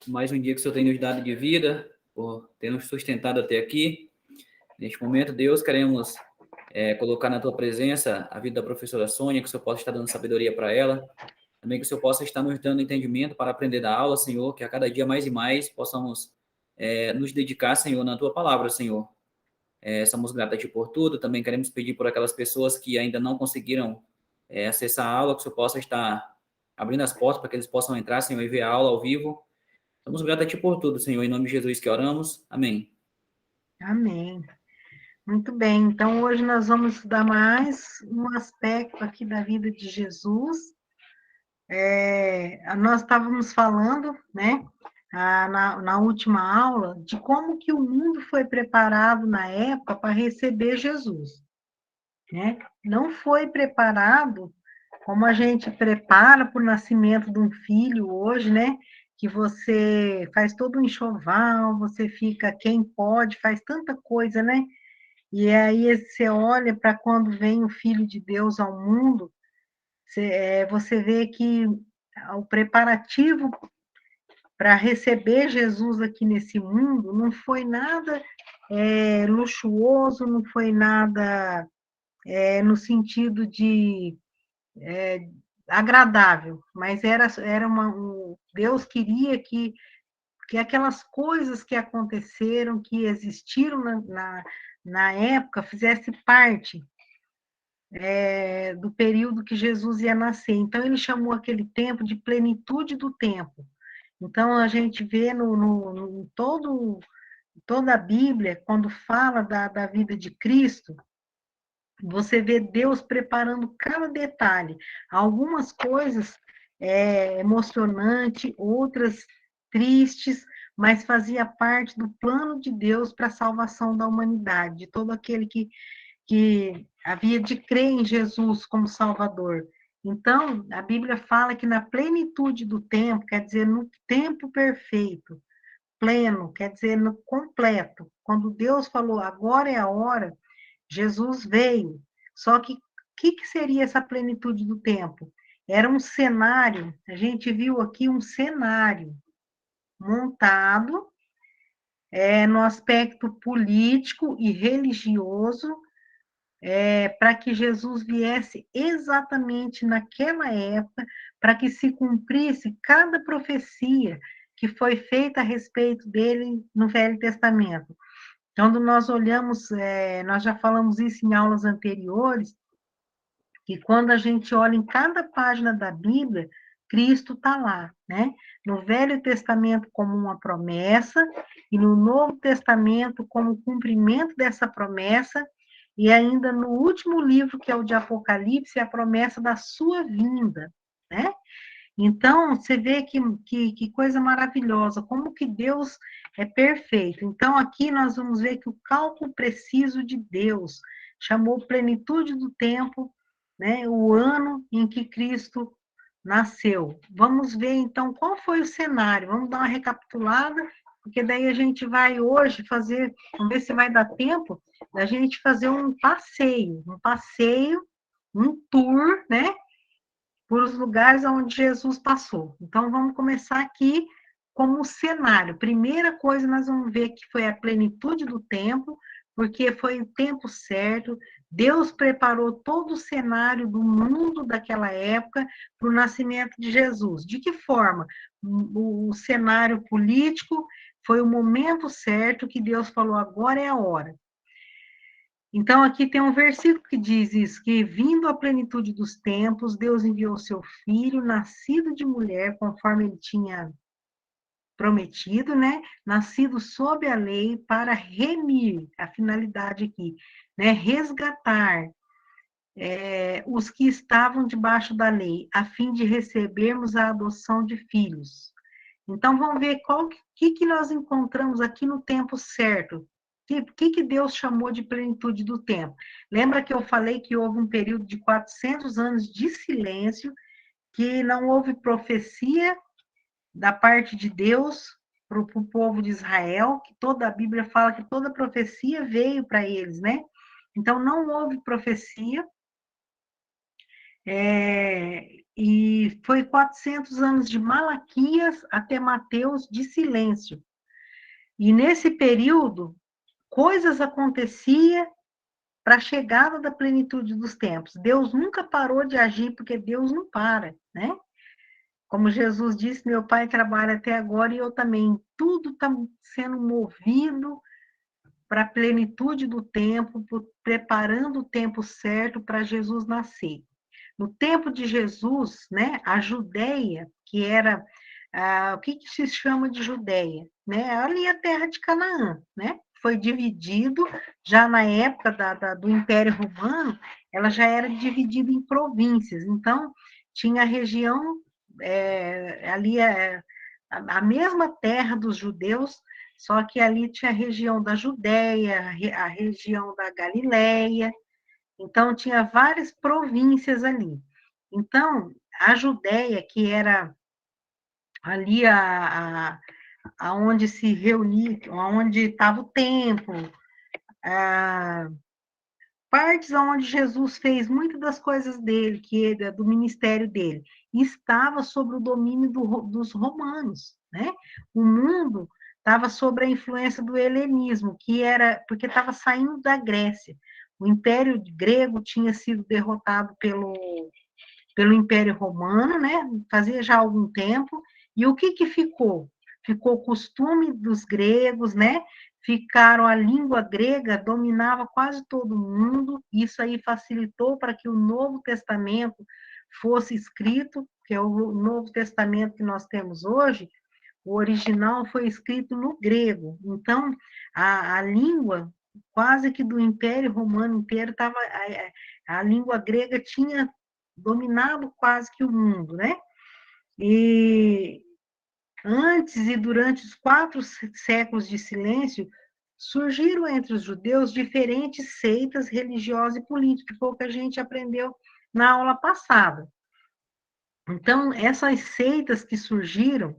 mais um dia que o Senhor tem nos dado de vida, por ter nos sustentado até aqui. Neste momento, Deus, queremos colocar na Tua presença a vida da professora Sônia, que o Senhor possa estar dando sabedoria para ela. Também que o Senhor possa estar nos dando entendimento para aprender da aula, Senhor, que a cada dia mais e mais possamos nos dedicar, Senhor, na Tua palavra, Senhor. Somos gratos a Ti por tudo. Também queremos pedir por aquelas pessoas que ainda não conseguiram acessar a aula, que o Senhor possa estar abrindo as portas para que eles possam entrar, Senhor, e ver a aula ao vivo. Somos gratos a Ti por tudo, Senhor, em nome de Jesus que oramos. Amém. Amém. Muito bem, então hoje nós vamos estudar mais um aspecto aqui da vida de Jesus. Nós estávamos falando, né, na última aula, de como que o mundo foi preparado na época para receber Jesus, né? Não foi preparado como a gente prepara para o nascimento de um filho hoje, né? Que você faz todo um enxoval, você fica quem pode, faz tanta coisa, né? E aí você olha para quando vem o Filho de Deus ao mundo, você vê que o preparativo para receber Jesus aqui nesse mundo não foi nada luxuoso, não foi nada no sentido de agradável, mas Deus queria que aquelas coisas que aconteceram, que existiram na época, fizesse parte do período que Jesus ia nascer. Então, ele chamou aquele tempo de plenitude do tempo. Então, a gente vê toda a Bíblia, quando fala da vida de Cristo, você vê Deus preparando cada detalhe. Algumas coisas emocionantes, outras tristes, mas fazia parte do plano de Deus para a salvação da humanidade, de todo aquele que havia de crer em Jesus como Salvador. Então, a Bíblia fala que na plenitude do tempo, quer dizer, no tempo perfeito, pleno, quer dizer, no completo. Quando Deus falou, agora é a hora, Jesus veio. Só que o que seria essa plenitude do tempo? Era um cenário, a gente viu aqui um cenário montado no aspecto político e religioso, para que Jesus viesse exatamente naquela época, para que se cumprisse cada profecia que foi feita a respeito dele no Velho Testamento. Quando nós olhamos, nós já falamos isso em aulas anteriores, que quando a gente olha em cada página da Bíblia, Cristo está lá, né? No Velho Testamento como uma promessa, e no Novo Testamento como cumprimento dessa promessa, e ainda no último livro, que é o de Apocalipse, a promessa da sua vinda, né? Então, você vê que coisa maravilhosa, como que Deus é perfeito. Então, aqui nós vamos ver que o cálculo preciso de Deus chamou plenitude do tempo, né, o ano em que Cristo nasceu. Vamos ver, então, qual foi o cenário. Vamos dar uma recapitulada, porque daí a gente vai hoje fazer, vamos ver se vai dar tempo, da gente fazer um passeio, um tour, né, por os lugares onde Jesus passou. Então, vamos começar aqui como cenário. Primeira coisa, nós vamos ver que foi a plenitude do tempo, porque foi o tempo certo. Deus preparou todo o cenário do mundo daquela época para o nascimento de Jesus. De que forma? O cenário político foi o momento certo que Deus falou, agora é a hora. Então, aqui tem um versículo que diz isso, que vindo à plenitude dos tempos, Deus enviou seu filho, nascido de mulher, conforme ele tinha prometido, né? Nascido sob a lei para remir, a finalidade aqui, né? Resgatar os que estavam debaixo da lei, a fim de recebermos a adoção de filhos. Então, vamos ver que nós encontramos aqui no tempo certo. O que Deus chamou de plenitude do tempo? Lembra que eu falei que houve um período de 400 anos de silêncio, que não houve profecia da parte de Deus para o povo de Israel, que toda a Bíblia fala que toda profecia veio para eles, né? Então, não houve profecia, E foi 400 anos de Malaquias até Mateus de silêncio. E nesse período, coisas aconteciam para a chegada da plenitude dos tempos. Deus nunca parou de agir, porque Deus não para, né? Como Jesus disse, meu Pai trabalha até agora e eu também. Tudo está sendo movido para a plenitude do tempo, preparando o tempo certo para Jesus nascer. No tempo de Jesus, né, a Judéia, que era o que se chama de Judéia, né? Ali a terra de Canaã, né? Foi dividido já na época do Império Romano, ela já era dividida em províncias. Então tinha a região ali a mesma terra dos judeus, só que ali tinha a região da Judéia, a região da Galileia, então tinha várias províncias ali. Então, a Judéia, que era ali aonde se reunia, onde estava o templo, partes onde Jesus fez muitas das coisas dele, do ministério dele, estava sob o domínio dos romanos, né? O mundo estava sob a influência do helenismo, que era porque estava saindo da Grécia. O Império Grego tinha sido derrotado pelo Império Romano, né? Fazia já algum tempo. E o que ficou? Ficou o costume dos gregos, né? Ficaram a língua grega, dominava quase todo mundo. Isso aí facilitou para que o Novo Testamento fosse escrito, que é o Novo Testamento que nós temos hoje. O original foi escrito no grego. Então, a língua quase que do Império Romano inteiro estava a língua grega tinha dominado quase que o mundo, né? E antes e durante os 4 séculos de silêncio, surgiram entre os judeus diferentes seitas religiosas e políticas, foi o que a gente aprendeu na aula passada. Então, essas seitas que surgiram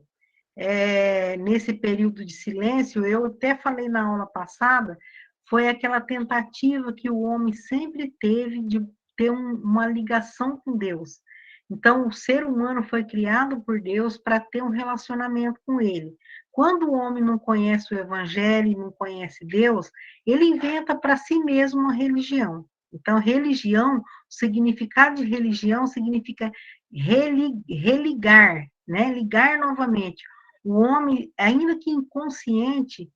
nesse período de silêncio, eu até falei na aula passada, foi aquela tentativa que o homem sempre teve de ter uma ligação com Deus. Então, o ser humano foi criado por Deus para ter um relacionamento com Ele. Quando o homem não conhece o Evangelho, não conhece Deus, ele inventa para si mesmo uma religião. Então, religião, o significado de religião significa religar, né? Ligar novamente. O homem, ainda que inconsciente,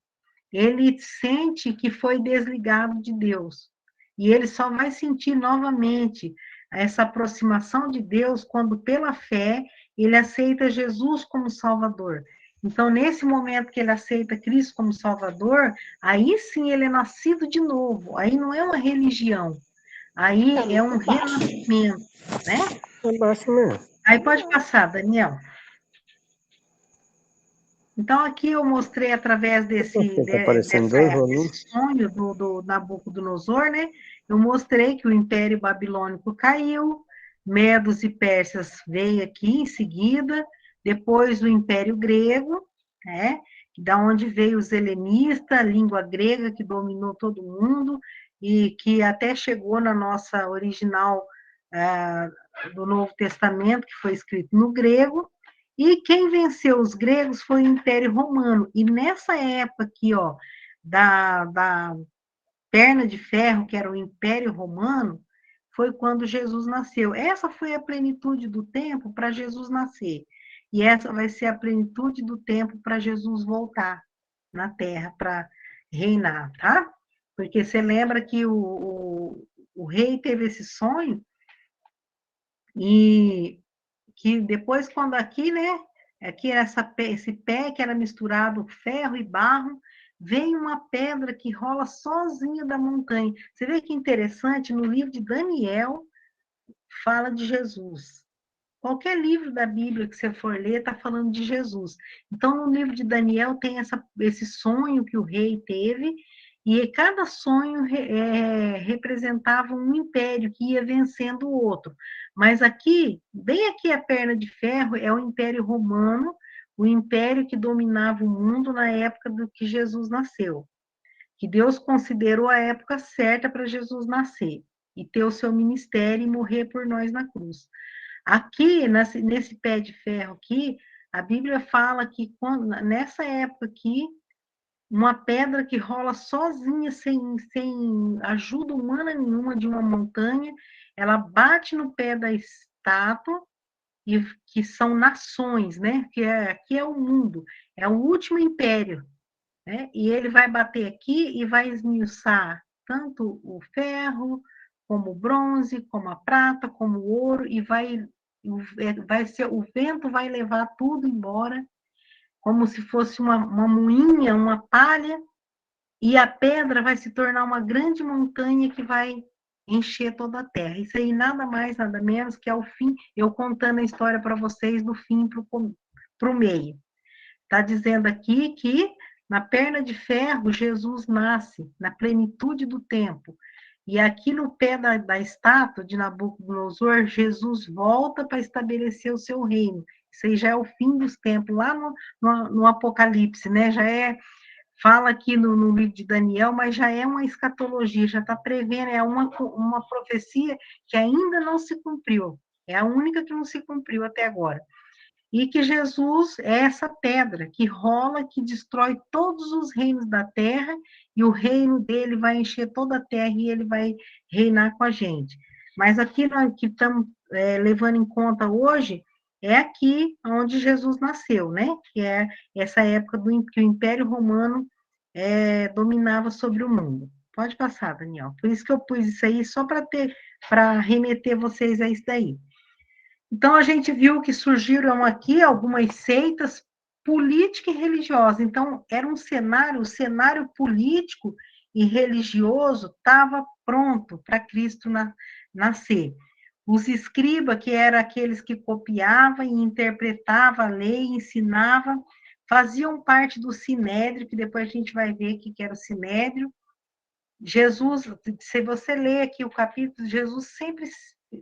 ele sente que foi desligado de Deus. E ele só vai sentir novamente essa aproximação de Deus quando, pela fé, ele aceita Jesus como Salvador. Então, nesse momento que ele aceita Cristo como Salvador, aí sim ele é nascido de novo. Aí não é uma religião, aí é um renascimento, né? É baixo mesmo. Aí pode passar, Daniel. Então, aqui eu mostrei através desse sonho do Nabucodonosor, né? Eu mostrei que o Império Babilônico caiu, Medos e Persas veio aqui em seguida, depois o Império Grego, né? Da onde veio os helenistas, a língua grega que dominou todo mundo e que até chegou na nossa original do Novo Testamento, que foi escrito no grego. E quem venceu os gregos foi o Império Romano. E nessa época aqui, ó, da perna de ferro, que era o Império Romano, foi quando Jesus nasceu. Essa foi a plenitude do tempo para Jesus nascer. E essa vai ser a plenitude do tempo para Jesus voltar na Terra para reinar, tá? Porque você lembra que o rei teve esse sonho e que depois, quando aqui, né, aqui esse pé que era misturado ferro e barro, vem uma pedra que rola sozinha da montanha. Você vê que interessante, no livro de Daniel, fala de Jesus. Qualquer livro da Bíblia que você for ler está falando de Jesus. Então, no livro de Daniel tem esse sonho que o rei teve, e cada sonho representava um império que ia vencendo o outro. Mas aqui, bem aqui a perna de ferro, é o Império Romano, o império que dominava o mundo na época do que Jesus nasceu. Que Deus considerou a época certa para Jesus nascer e ter o seu ministério e morrer por nós na cruz. Aqui, nesse pé de ferro aqui, a Bíblia fala que nessa época aqui, uma pedra que rola sozinha, sem ajuda humana nenhuma de uma montanha, ela bate no pé da estátua, e que são nações, né? Aqui é o mundo, é o último império, né? E ele vai bater aqui e vai esmiuçar tanto o ferro, como o bronze, como a prata, como o ouro, e o vento vai levar tudo embora, como se fosse uma moinha, uma palha, e a pedra vai se tornar uma grande montanha que vai encher toda a terra. Isso aí nada mais, nada menos que é o fim, eu contando a história para vocês do fim para o meio. Está dizendo aqui que na perna de ferro Jesus nasce, na plenitude do tempo. E aqui no pé da estátua de Nabucodonosor, Jesus volta para estabelecer o seu reino. Isso aí já é o fim dos tempos, lá no Apocalipse, né? Já fala aqui no livro de Daniel, mas já é uma escatologia, já está prevendo, é uma profecia que ainda não se cumpriu. É a única que não se cumpriu até agora. E que Jesus é essa pedra que rola, que destrói todos os reinos da terra, e o reino dele vai encher toda a terra e ele vai reinar com a gente. Mas aqui que estamos levando em conta hoje é aqui onde Jesus nasceu, né? Que é essa época que o Império Romano dominava sobre o mundo. Pode passar, Daniel. Por isso que eu pus isso aí, só para remeter vocês a isso daí. Então, a gente viu que surgiram aqui algumas seitas política e religiosa. Então, era um cenário, o cenário político e religioso estava pronto para Cristo nascer. Os escribas, que eram aqueles que copiavam e interpretavam a lei, ensinavam, faziam parte do sinédrio, que depois a gente vai ver o que era o sinédrio. Jesus, se você ler aqui o capítulo, Jesus sempre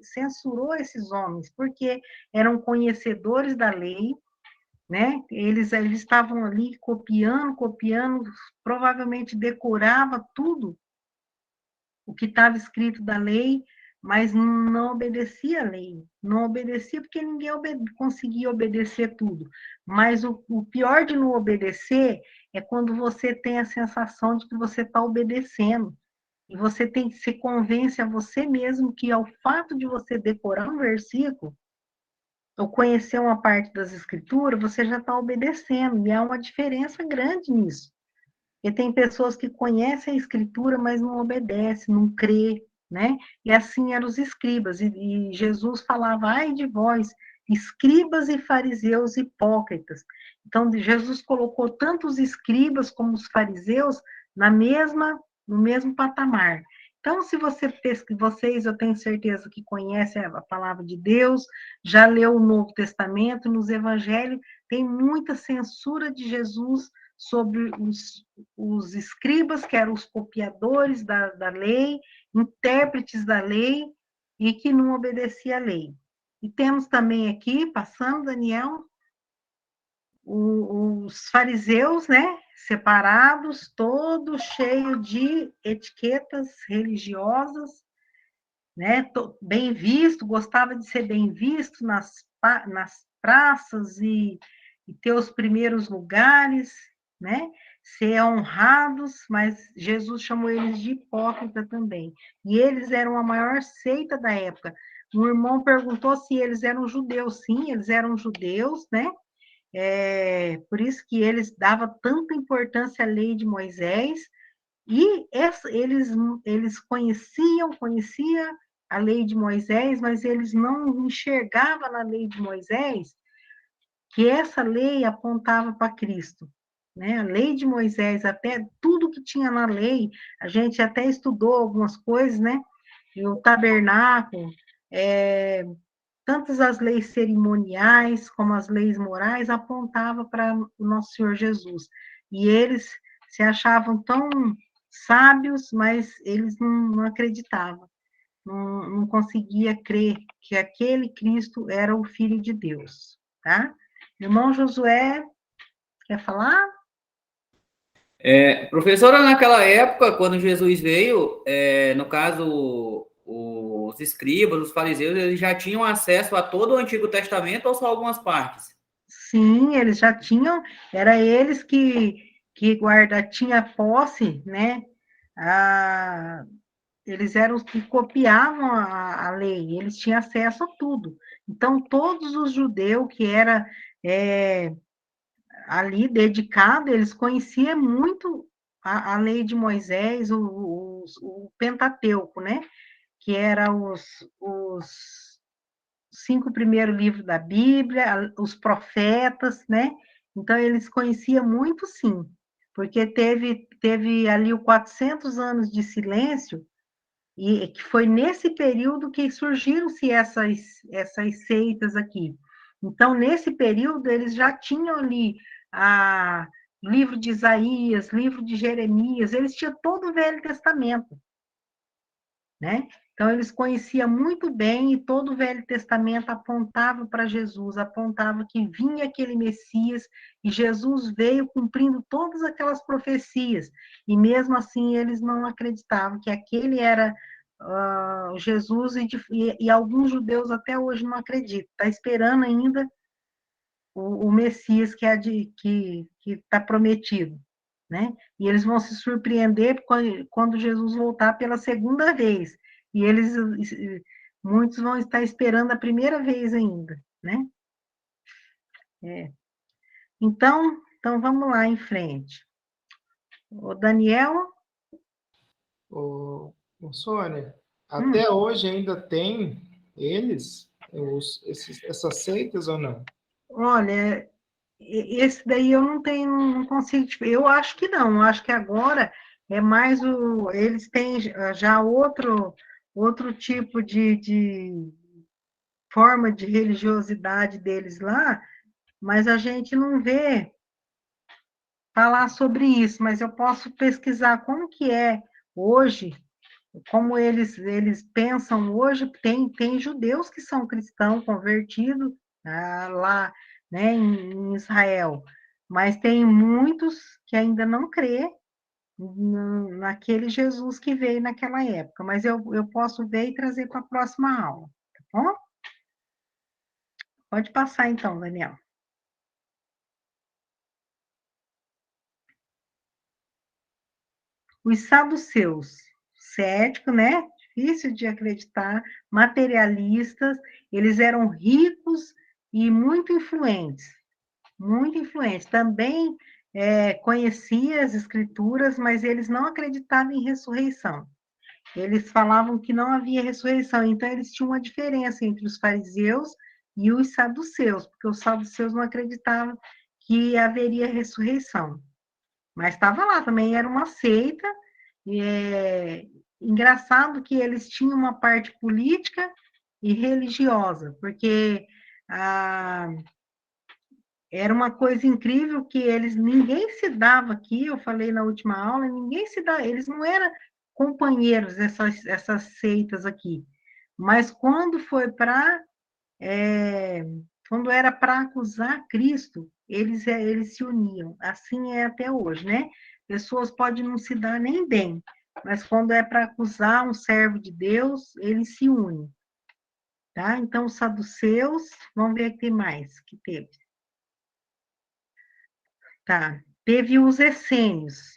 censurou esses homens, porque eram conhecedores da lei, né? Eles estavam ali copiando, provavelmente decorava tudo o que estava escrito da lei, mas não obedecia a lei. Não obedecia porque ninguém conseguia obedecer tudo. Mas o pior de não obedecer é quando você tem a sensação de que você está obedecendo. E você tem que se convence a você mesmo que ao fato de você decorar um versículo, ou conhecer uma parte das escrituras, você já está obedecendo. E há uma diferença grande nisso. E tem pessoas que conhecem a escritura, mas não obedecem, não crê, né? E assim eram os escribas. E Jesus falava, ai de vós, escribas e fariseus hipócritas. Então, Jesus colocou tanto os escribas como os fariseus no mesmo patamar. Então, se vocês, eu tenho certeza que conhecem a palavra de Deus, já leu o Novo Testamento, nos Evangelhos, tem muita censura de Jesus sobre os escribas, que eram os copiadores da lei, intérpretes da lei, e que não obedeciam à lei. E temos também aqui, passando, Daniel, os fariseus, né, separados, todos cheios de etiquetas religiosas, né, bem visto, gostava de ser bem visto nas praças e ter os primeiros lugares, né, ser honrados, mas Jesus chamou eles de hipócrita também. E eles eram a maior seita da época. Um irmão perguntou se eles eram judeus. Sim, eles eram judeus, né? Por isso que eles davam tanta importância à lei de Moisés, e eles conheciam a lei de Moisés, mas eles não enxergavam na lei de Moisés que essa lei apontava para Cristo. Né? A lei de Moisés, até tudo que tinha na lei, a gente até estudou algumas coisas, né? E o tabernáculo, tantas as leis cerimoniais como as leis morais apontavam para o nosso Senhor Jesus. E eles se achavam tão sábios, mas eles não acreditavam, não conseguia crer que aquele Cristo era o Filho de Deus, tá? Irmão Josué, quer falar? Professora, naquela época, quando Jesus veio, no caso, os escribas, os fariseus, eles já tinham acesso a todo o Antigo Testamento ou só algumas partes? Sim, eles já tinham, era eles que tinha posse, né? A, eles eram os que copiavam a lei, eles tinham acesso a tudo. Então, todos os judeus que era ali dedicado, eles conheciam muito a lei de Moisés, o Pentateuco, né? Que era os 5 primeiros livros da Bíblia, os profetas, né? Então, eles conheciam muito, sim, porque teve ali o 400 anos de silêncio, e que foi nesse período que surgiram-se essas seitas aqui. Então, nesse período, eles já tinham ali a livro de Isaías, livro de Jeremias, eles tinham todo o Velho Testamento, né? Então, eles conheciam muito bem e todo o Velho Testamento apontava para Jesus, apontava que vinha aquele Messias e Jesus veio cumprindo todas aquelas profecias. E mesmo assim, eles não acreditavam que aquele era Jesus e alguns judeus até hoje não acreditam. Está esperando ainda o Messias que está prometido, né? E eles vão se surpreender quando Jesus voltar pela segunda vez. E muitos vão estar esperando a primeira vez ainda, né? Então vamos lá em frente. O Daniel. Ô, Sônia, até hoje ainda tem eles, essas seitas ou não? Olha, esse daí eu não consigo. Eu acho que não. Eu acho que agora é mais eles têm já outro tipo de forma de religiosidade deles lá, mas a gente não vê falar sobre isso. Mas eu posso pesquisar como que é hoje, como eles pensam hoje. Tem judeus que são cristãos convertidos lá, né, em Israel, mas tem muitos que ainda não crê naquele Jesus que veio naquela época. Mas eu posso ver e trazer para a próxima aula, tá bom? Pode passar então, Daniel. Os saduceus, cético, né? Difícil de acreditar, materialistas, eles eram ricos e muito influentes, muito influentes. Também conhecia as escrituras, mas eles não acreditavam em ressurreição. Eles falavam que não havia ressurreição, então eles tinham uma diferença entre os fariseus e os saduceus, porque os saduceus não acreditavam que haveria ressurreição. Mas estava lá também, era uma seita. Engraçado que eles tinham uma parte política e religiosa, porque era uma coisa incrível que ninguém se dava aqui, eu falei na última aula, ninguém se dava, eles não eram companheiros, essas seitas aqui. Mas quando era para acusar Cristo, eles se uniam. Assim é até hoje, né? Pessoas podem não se dar nem bem, mas quando é para acusar um servo de Deus, eles se unem. Tá? Então, os saduceus, vamos ver o que mais que teve. Tá. Teve os essênios.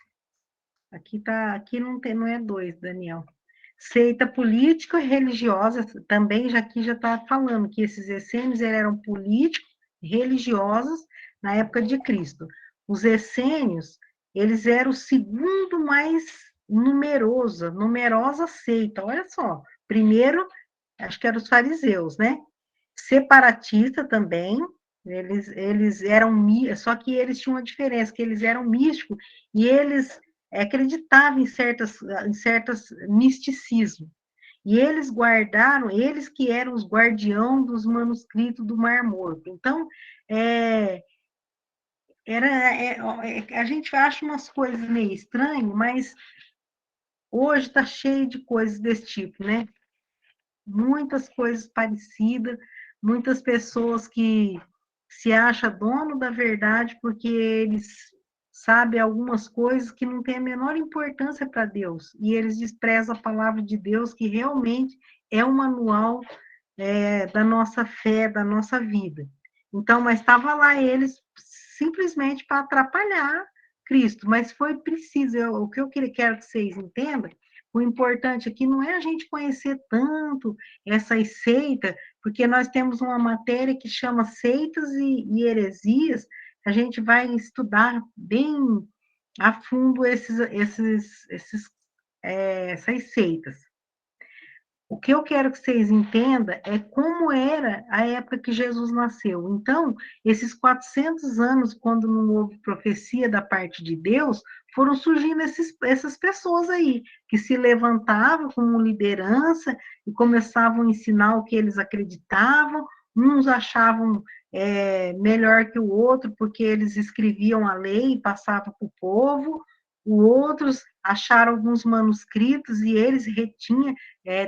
Aqui não é dois, Daniel. Seita política e religiosa, também já aqui já está falando que esses essênios eram políticos, religiosos na época de Cristo. Os essênios, eles eram o segundo mais numerosa seita. Olha só, primeiro, acho que eram os fariseus, né? Separatista também, eles eram, só que eles tinham uma diferença, que eles eram místicos e eles acreditavam em certas misticismo. E eles que eram os guardião dos manuscritos do Mar Morto. Então, a gente acha umas coisas meio estranhas, mas hoje está cheio de coisas desse tipo, né? Muitas coisas parecidas, muitas pessoas que se acham dono da verdade porque eles sabe, algumas coisas que não têm a menor importância para Deus, e eles desprezam a palavra de Deus, que realmente é um manual da nossa fé, da nossa vida. Então, mas estava lá eles simplesmente para atrapalhar Cristo, mas foi preciso, o que eu quero que vocês entendam, o importante aqui não é a gente conhecer tanto essas seitas, porque nós temos uma matéria que chama seitas e heresias, a gente vai estudar bem a fundo essas seitas. O que eu quero que vocês entendam é como era a época que Jesus nasceu. Então, esses 400 anos, quando não houve profecia da parte de Deus, foram surgindo essas pessoas aí, que se levantavam como liderança e começavam a ensinar o que eles acreditavam. Uns achavam melhor que o outro, porque eles escreviam a lei e passavam para o povo. Outros acharam alguns manuscritos e eles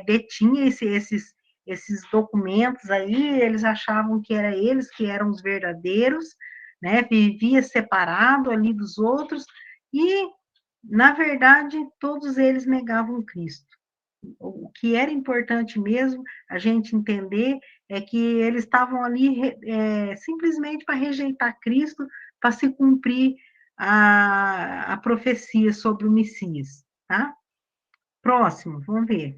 detinha esses documentos aí, eles achavam que era eles que eram os verdadeiros, né? Vivia separado ali dos outros, e, na verdade, todos eles negavam Cristo. O que era importante mesmo a gente entender é que eles estavam ali simplesmente para rejeitar Cristo, para se cumprir a profecia sobre o Messias, tá? Próximo, vamos ver.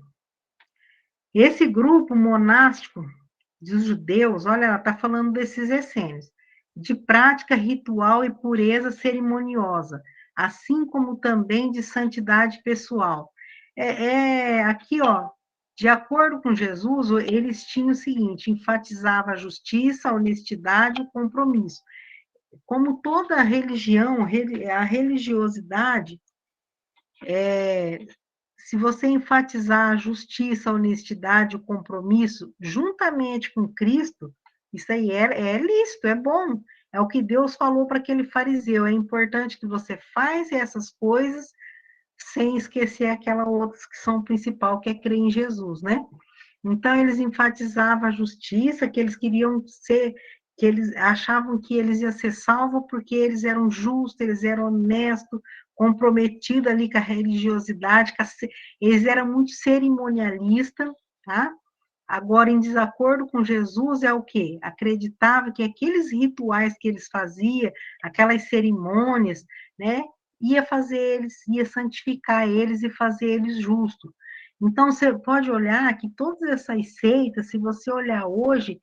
Esse grupo monástico dos judeus, olha, ela está falando desses essênios, de prática ritual e pureza cerimoniosa, assim como também de santidade pessoal. Aqui, ó, de acordo com Jesus, eles tinham o seguinte: enfatizava a justiça, a honestidade e o compromisso. Como toda religião, a religiosidade se você enfatizar a justiça, a honestidade, o compromisso, juntamente com Cristo, isso aí é lícito, é bom. É o que Deus falou para aquele fariseu. É importante que você faça essas coisas sem esquecer aquela outras que são principal, que é crer em Jesus, né? Então, eles enfatizavam a justiça, que eles queriam ser, que eles achavam que eles iam ser salvos porque eles eram justos, eles eram honestos, comprometidos ali com a religiosidade, eles eram muito cerimonialistas, tá? Agora, em desacordo com Jesus, é o quê? Acreditava que aqueles rituais que eles faziam, aquelas cerimônias, né, ia santificar eles e fazer eles justos. Então, você pode olhar que todas essas seitas, se você olhar hoje,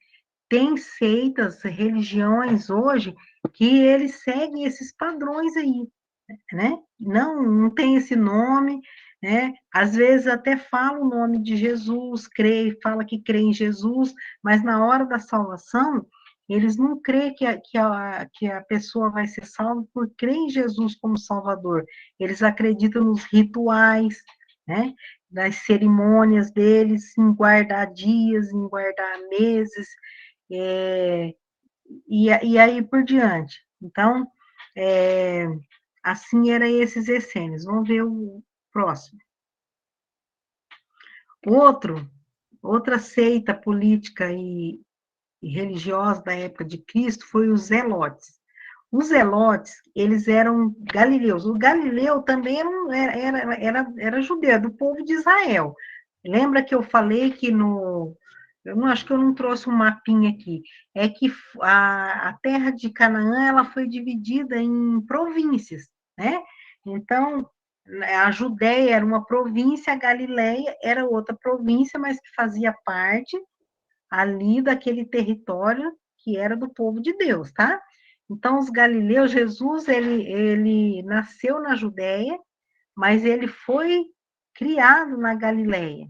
tem seitas, religiões hoje, que eles seguem esses padrões aí, né? Não tem esse nome, né? Às vezes até fala o nome de Jesus, fala que crê em Jesus, mas na hora da salvação, eles não creem que a pessoa vai ser salva por crer em Jesus como Salvador. Eles acreditam nos rituais, né? Nas cerimônias deles, em guardar dias, em guardar meses, e aí por diante. Então, assim eram esses essênios. Vamos ver o próximo. Outra seita política e religiosa da época de Cristo foi os Zelotes. Os Zelotes, eles eram galileus. O Galileu também era judeu, do povo de Israel. Lembra que eu falei que eu não acho que eu não trouxe um mapinha aqui. É que a terra de Canaã ela foi dividida em províncias, né? Então, a Judéia era uma província, a Galileia era outra província, mas que fazia parte ali daquele território que era do povo de Deus, tá? Então, os galileus, Jesus, ele nasceu na Judéia, mas ele foi criado na Galileia.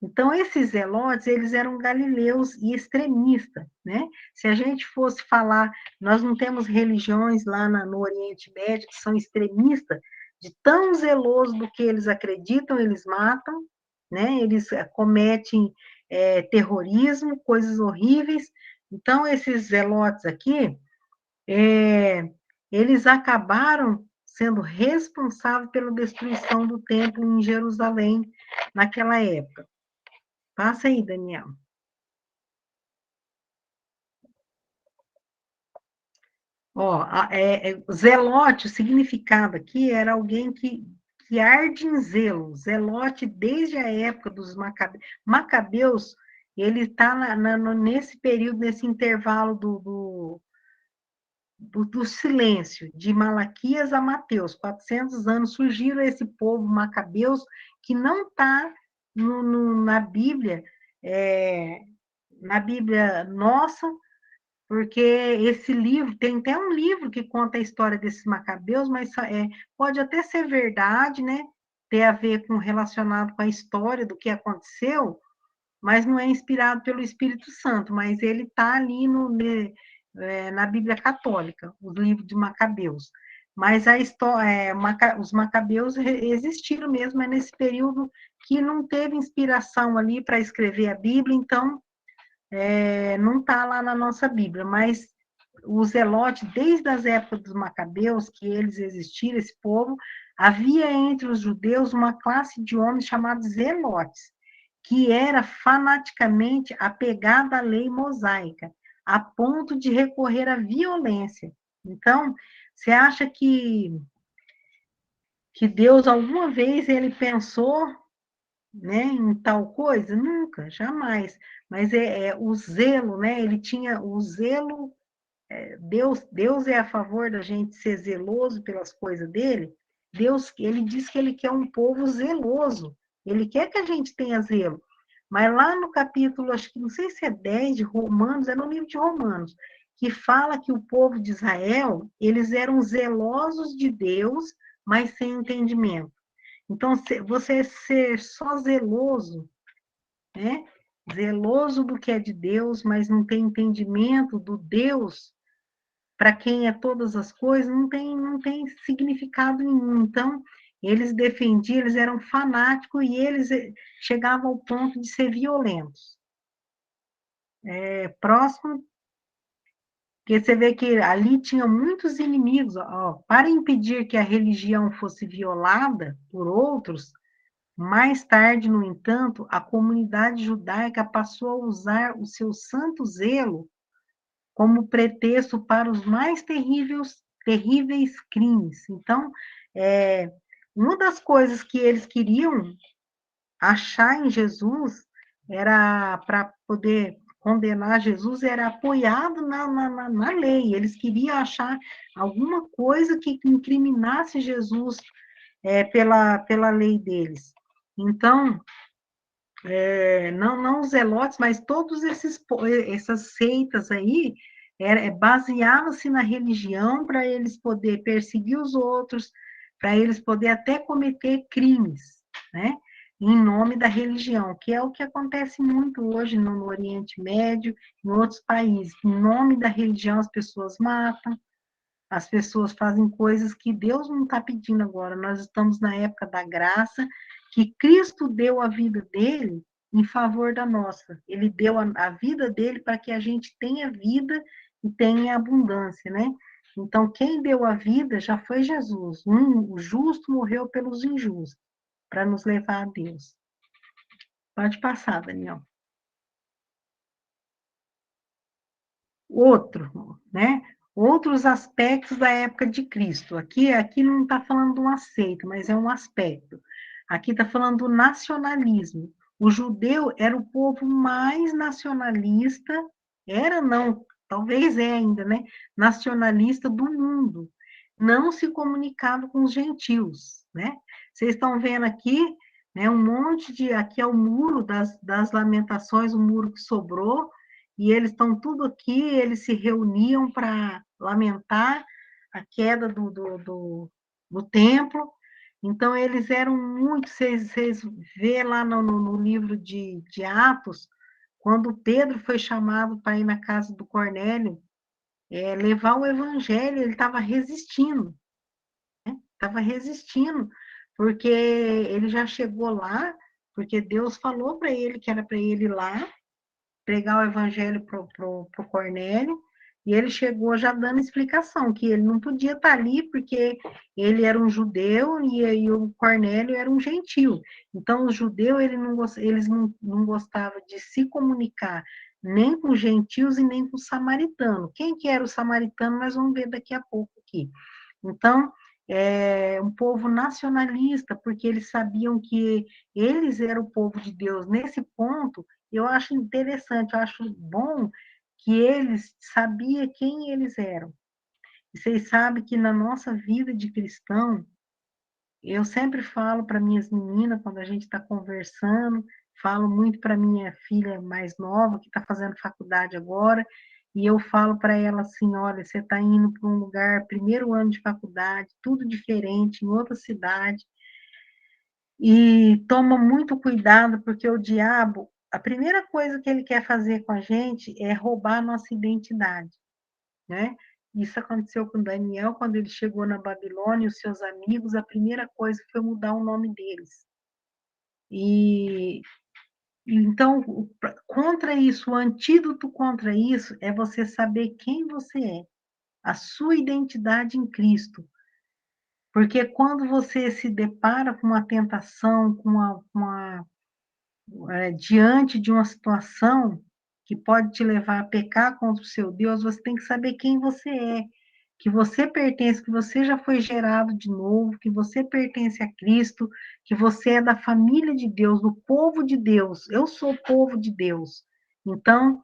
Então, esses zelotes, eles eram galileus e extremistas, né? Se a gente fosse falar, nós não temos religiões lá no Oriente Médio que são extremistas, de tão zeloso do que eles acreditam, eles matam, né? Eles cometem terrorismo, coisas horríveis. Então, esses zelotes aqui, eles acabaram sendo responsáveis pela destruição do templo em Jerusalém naquela época. Passa aí, Daniel. Ó, zelote, o significado aqui era alguém que arde em zelo. Zelote, desde a época dos macabeus. Macabeus, ele está nesse período, nesse intervalo do silêncio, de Malaquias a Mateus, 400 anos, surgiram esse povo macabeus que não está na Bíblia nossa, porque esse livro, tem até um livro que conta a história desses macabeus, mas pode até ser verdade, né? Ter a ver com relacionado com a história do que aconteceu, mas não é inspirado pelo Espírito Santo, mas ele está ali na Bíblia Católica, os livros de Macabeus. Mas a história, os Macabeus existiram mesmo, é nesse período que não teve inspiração ali para escrever a Bíblia, então não está lá na nossa Bíblia, mas o Zelote, desde as épocas dos Macabeus, que eles existiram, esse povo, havia entre os judeus uma classe de homens chamados Zelotes, que era fanaticamente apegada à lei mosaica, a ponto de recorrer à violência. Então, você acha que Deus, alguma vez, ele pensou, né, em tal coisa? Nunca, jamais. Mas o zelo, né? Ele tinha o zelo. Deus é a favor da gente ser zeloso pelas coisas dele. Deus, ele diz que ele quer um povo zeloso. Ele quer que a gente tenha zelo. Mas lá no capítulo, acho que não sei se é 10 de Romanos, é no livro de Romanos, que fala que o povo de Israel, eles eram zelosos de Deus, mas sem entendimento. Então, você ser só zeloso, né? Zeloso do que é de Deus, mas não tem entendimento do Deus para quem é todas as coisas, não tem significado nenhum. Então, eles defendiam, eles eram fanáticos e eles chegavam ao ponto de ser violentos. Próximo, porque você vê que ali tinha muitos inimigos. Ó, para impedir que a religião fosse violada por outros, mais tarde, no entanto, a comunidade judaica passou a usar o seu santo zelo como pretexto para os mais terríveis crimes. Então, uma das coisas que eles queriam achar em Jesus era para poder condenar Jesus, era apoiado na lei. Eles queriam achar alguma coisa que incriminasse Jesus pela lei deles. Então, não os zelotes, mas todos essas seitas aí baseavam-se na religião para eles poder perseguir os outros, para eles poder até cometer crimes, né? Em nome da religião, que é o que acontece muito hoje no Oriente Médio, em outros países. Em nome da religião, as pessoas matam, as pessoas fazem coisas que Deus não está pedindo agora. Nós estamos na época da graça, que Cristo deu a vida dele em favor da nossa. Ele deu a vida dele para que a gente tenha vida e tenha abundância, né? Então, quem deu a vida já foi Jesus. O justo morreu pelos injustos, para nos levar a Deus. Pode passar, Daniel. Outro, né? Outros aspectos da época de Cristo. Aqui não está falando de uma seita, mas é um aspecto. Aqui está falando do nacionalismo. O judeu era o povo mais nacionalista, era não, talvez é ainda, né? Nacionalista do mundo. Não se comunicava com os gentios, né? Vocês estão vendo aqui, né? Um monte de. Aqui é o muro das lamentações, o muro que sobrou, e eles estão tudo aqui, eles se reuniam para lamentar a queda do templo. Então, eles eram muito, vocês vê lá no livro de Atos, quando Pedro foi chamado para ir na casa do Cornélio, levar o evangelho, ele estava resistindo, porque ele já chegou lá, porque Deus falou para ele que era para ele ir lá, pregar o evangelho pro Cornélio, e ele chegou já dando explicação, que ele não podia estar ali porque ele era um judeu e o Cornélio era um gentio. Então, os judeus eles não gostavam de se comunicar nem com gentios e nem com samaritano. Quem que era o samaritano, nós vamos ver daqui a pouco aqui. Então, é um povo nacionalista, porque eles sabiam que eles eram o povo de Deus. Nesse ponto, eu acho interessante, eu acho bom que eles sabiam quem eles eram. E vocês sabem que na nossa vida de cristão, eu sempre falo para minhas meninas, quando a gente está conversando, falo muito para minha filha mais nova, que está fazendo faculdade agora, e eu falo para ela assim: olha, você está indo para um lugar, primeiro ano de faculdade, tudo diferente, em outra cidade, e toma muito cuidado, porque o diabo, a primeira coisa que ele quer fazer com a gente é roubar a nossa identidade, né? Isso aconteceu com Daniel, quando ele chegou na Babilônia, os seus amigos, a primeira coisa foi mudar o nome deles. E então, contra isso, o antídoto contra isso é você saber quem você é, a sua identidade em Cristo. Porque quando você se depara com uma tentação, diante de uma situação que pode te levar a pecar contra o seu Deus, você tem que saber quem você é, que você pertence, que você já foi gerado de novo, que você pertence a Cristo, que você é da família de Deus, do povo de Deus. Eu sou povo de Deus. Então,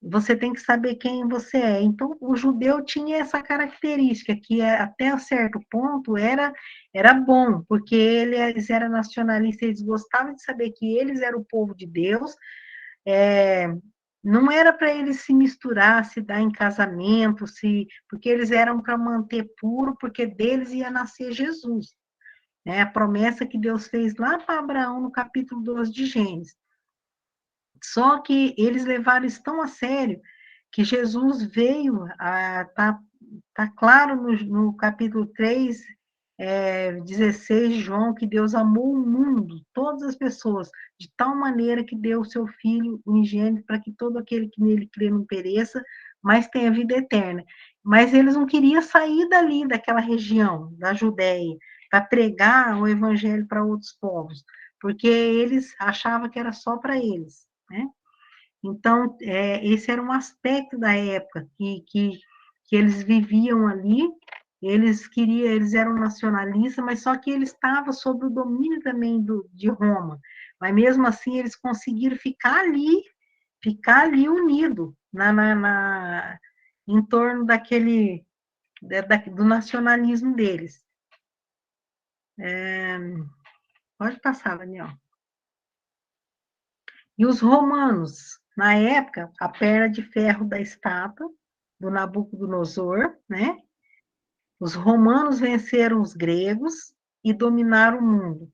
você tem que saber quem você é. Então, o judeu tinha essa característica, que até certo ponto era bom, porque eles eram nacionalistas, eles gostavam de saber que eles eram o povo de Deus, não era para eles se misturar, se dar em casamento, porque eles eram para manter puro, porque deles ia nascer Jesus. Né? A promessa que Deus fez lá para Abraão no capítulo 12 de Gênesis. Só que eles levaram isso tão a sério que Jesus veio, tá claro no capítulo 3, 16 de João, que Deus amou o mundo, todas as pessoas, de tal maneira que deu o seu Filho unigênito para que todo aquele que nele crê não pereça, mas tenha vida eterna. Mas eles não queriam sair dali, daquela região, da Judéia, para pregar o evangelho para outros povos, porque eles achavam que era só para eles, né? Então, esse era um aspecto da época que eles viviam ali, eles eram nacionalistas, mas só que eles estavam sob o domínio também de Roma. Mas mesmo assim, eles conseguiram ficar ali unido em torno do nacionalismo deles. Pode passar, Daniel. E os romanos, na época, a perna de ferro da estátua do Nabucodonosor, né? Os romanos venceram os gregos e dominaram o mundo.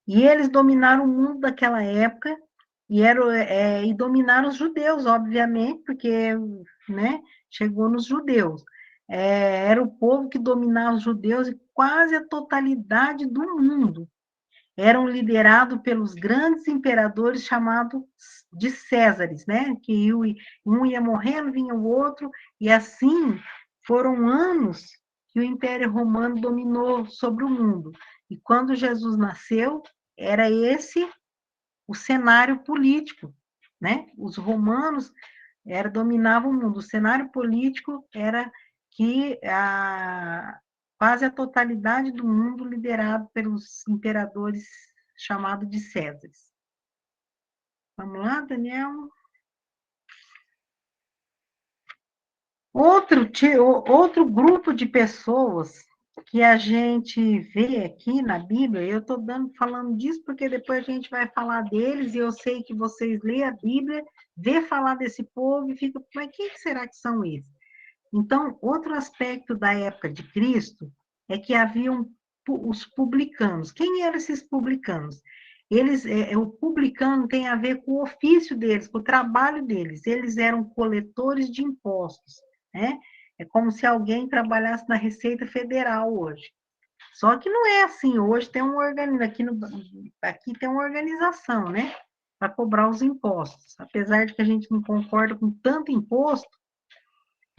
E eles dominaram o mundo daquela época e dominaram os judeus, obviamente, porque, né, chegou nos judeus. Era o povo que dominava os judeus e quase a totalidade do mundo. Eram liderados pelos grandes imperadores chamados de Césares, né? Que um ia morrendo, vinha o outro, e assim foram anos que o Império Romano dominou sobre o mundo. E quando Jesus nasceu, era esse o cenário político, né? Os romanos dominavam o mundo. O cenário político era que quase a totalidade do mundo liderado pelos imperadores chamados de Césares. Vamos lá, Daniel? Outro grupo de pessoas que a gente vê aqui na Bíblia, eu estou falando disso porque depois a gente vai falar deles, e eu sei que vocês lêem a Bíblia, vê falar desse povo e fica, mas quem será que são eles? Então, outro aspecto da época de Cristo é que haviam os publicanos. Quem eram esses publicanos? O publicano tem a ver com o ofício deles, com o trabalho deles. Eles eram coletores de impostos, né? É como se alguém trabalhasse na Receita Federal hoje. Só que não é assim. Hoje tem aqui tem uma organização, né? Para cobrar os impostos. Apesar de que a gente não concorda com tanto imposto,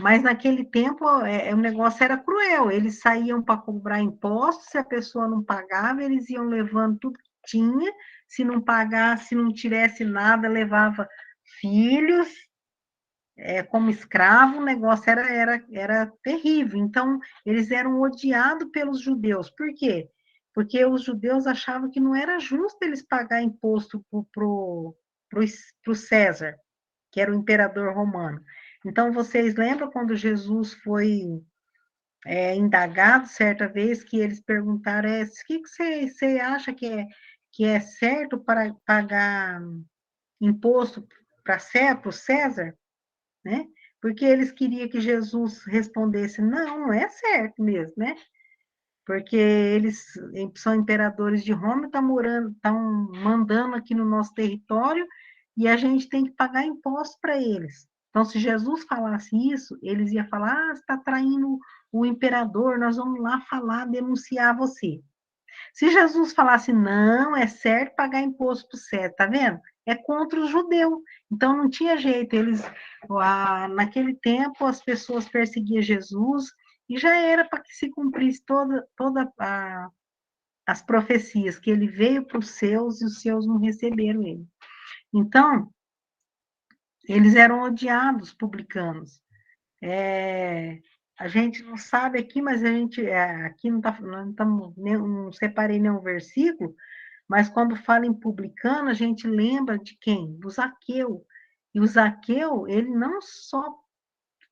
mas naquele tempo o negócio era cruel. Eles saíam para cobrar impostos, se a pessoa não pagava, eles iam levando tudo que tinha. Se não pagasse, se não tivesse nada, levava filhos, como escravo, o negócio era terrível. Então, eles eram odiados pelos judeus. Por quê? Porque os judeus achavam que não era justo eles pagar imposto para o César, que era o imperador romano. Então, vocês lembram quando Jesus foi indagado certa vez, que eles perguntaram, o que você acha que é certo para pagar imposto para o César? Né? Porque eles queriam que Jesus respondesse, não é certo mesmo, né? Porque eles são imperadores de Roma, estão mandando aqui no nosso território e a gente tem que pagar imposto para eles. Então, se Jesus falasse isso, eles iam falar, você está traindo o imperador, nós vamos lá falar, denunciar você. Se Jesus falasse, não, é certo pagar imposto para o César, tá vendo? É contra o judeu. Então, não tinha jeito. Naquele tempo, as pessoas perseguiam Jesus e já era para que se cumprisse toda as profecias, que ele veio para os seus e os seus não receberam ele. Então, eles eram odiados, publicanos. A gente não sabe aqui, mas a gente aqui não separei nenhum versículo, mas quando fala em publicano, a gente lembra de quem? Do Zaqueu. E o Zaqueu, ele não só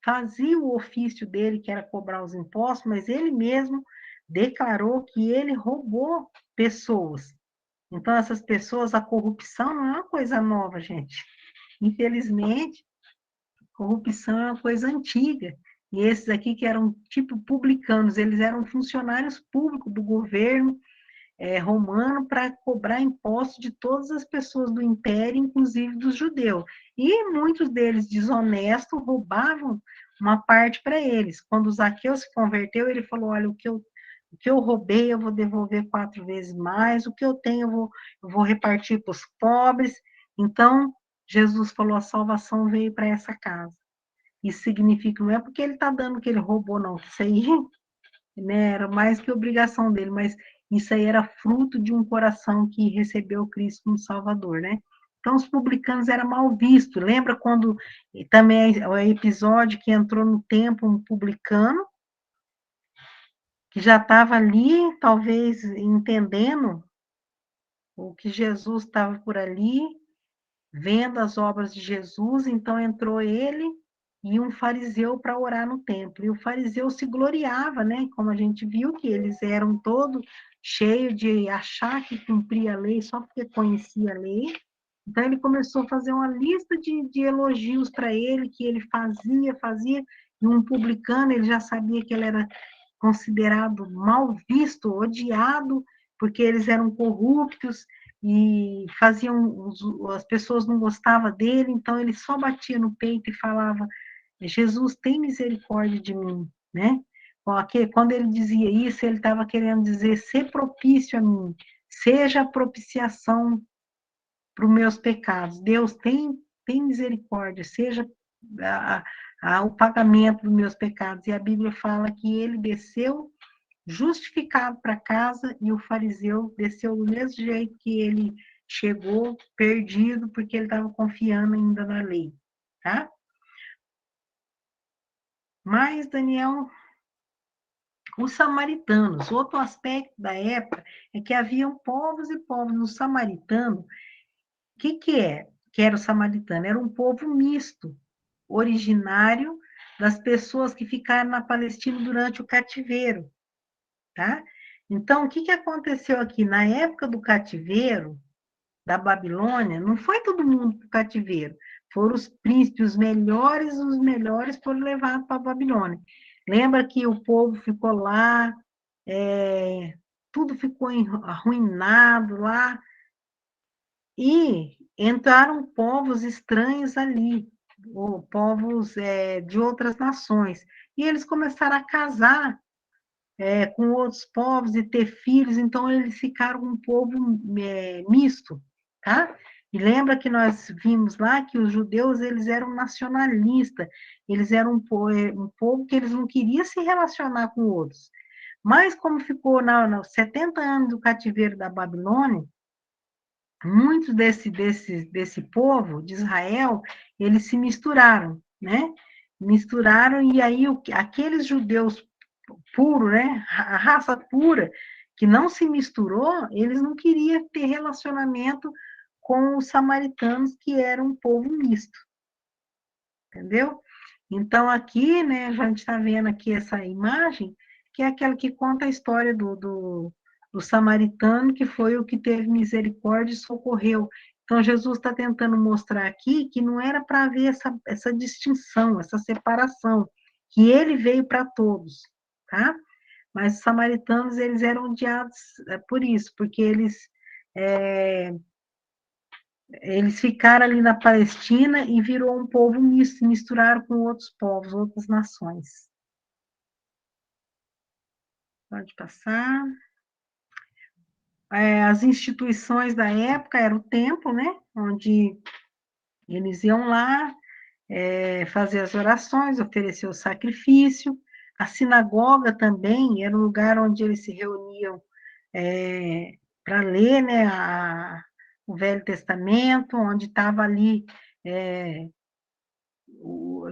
fazia o ofício dele, que era cobrar os impostos, mas ele mesmo declarou que ele roubou pessoas. Então, essas pessoas, a corrupção não é uma coisa nova, gente. Infelizmente, corrupção é uma coisa antiga. E esses aqui, que eram tipo publicanos, eles eram funcionários públicos do governo romano para cobrar impostos de todas as pessoas do império, inclusive dos judeus. E muitos deles, desonestos, roubavam uma parte para eles. Quando Zaqueu se converteu, ele falou, olha, o que eu roubei, eu vou devolver 4 vezes mais, o que eu tenho, eu vou repartir para os pobres. Então, Jesus falou, a salvação veio para essa casa. Isso significa, não é porque ele está dando que ele roubou, não, isso aí, né, era mais que obrigação dele, mas isso aí era fruto de um coração que recebeu Cristo como Salvador, né? Então, os publicanos eram mal vistos. Lembra quando também o episódio que entrou no templo um publicano, que já estava ali, talvez, entendendo o que Jesus estava por ali, vendo as obras de Jesus, então entrou ele e um fariseu para orar no templo. E o fariseu se gloriava, né? Como a gente viu que eles eram todos cheios de achar que cumpria a lei só porque conhecia a lei. Então ele começou a fazer uma lista de elogios para ele, que ele fazia, e um publicano, ele já sabia que ele era considerado mal visto, odiado, porque eles eram corruptos, e as pessoas não gostavam dele, então ele só batia no peito e falava, Jesus, tem misericórdia de mim, né? Quando ele dizia isso, ele estava querendo dizer, ser propício a mim, seja a propiciação para os meus pecados. Deus, tem misericórdia, seja o pagamento dos meus pecados. E a Bíblia fala que ele desceu justificado para casa, e o fariseu desceu do mesmo jeito que ele chegou, perdido, porque ele estava confiando ainda na lei, tá? Mas, Daniel, os samaritanos, outro aspecto da época é que haviam povos e povos. No samaritano, o que era o samaritano? Era um povo misto, originário das pessoas que ficaram na Palestina durante o cativeiro, tá? Então, o que aconteceu aqui? Na época do cativeiro, da Babilônia, não foi todo mundo para o cativeiro. Foram os príncipes, os melhores foram levados para a Babilônia. Lembra que o povo ficou lá, tudo ficou arruinado lá, e entraram povos estranhos ali, ou povos de outras nações. E eles começaram a casar com outros povos e ter filhos, então eles ficaram um povo misto, tá? E lembra que nós vimos lá que os judeus, eles eram nacionalistas, eles eram um povo que eles não queriam se relacionar com outros. Mas como ficou nos 70 anos do cativeiro da Babilônia, muitos desse povo de Israel, eles se misturaram. né? Misturaram, e aí aqueles judeus puros, né? A raça pura, que não se misturou, eles não queriam ter relacionamento com os samaritanos, que eram um povo misto, entendeu? Então, aqui, né, a gente está vendo aqui essa imagem, que é aquela que conta a história do samaritano, que foi o que teve misericórdia e socorreu. Então, Jesus está tentando mostrar aqui que não era para haver essa distinção, essa separação, que ele veio para todos, tá? Mas os samaritanos, eles eram odiados por isso, porque eles ficaram ali na Palestina e virou um povo misto, se misturaram com outros povos, outras nações. Pode passar. As instituições da época era o templo, né? Onde eles iam lá fazer as orações, oferecer o sacrifício. A sinagoga também era um lugar onde eles se reuniam para ler, né, o Velho Testamento, onde estava ali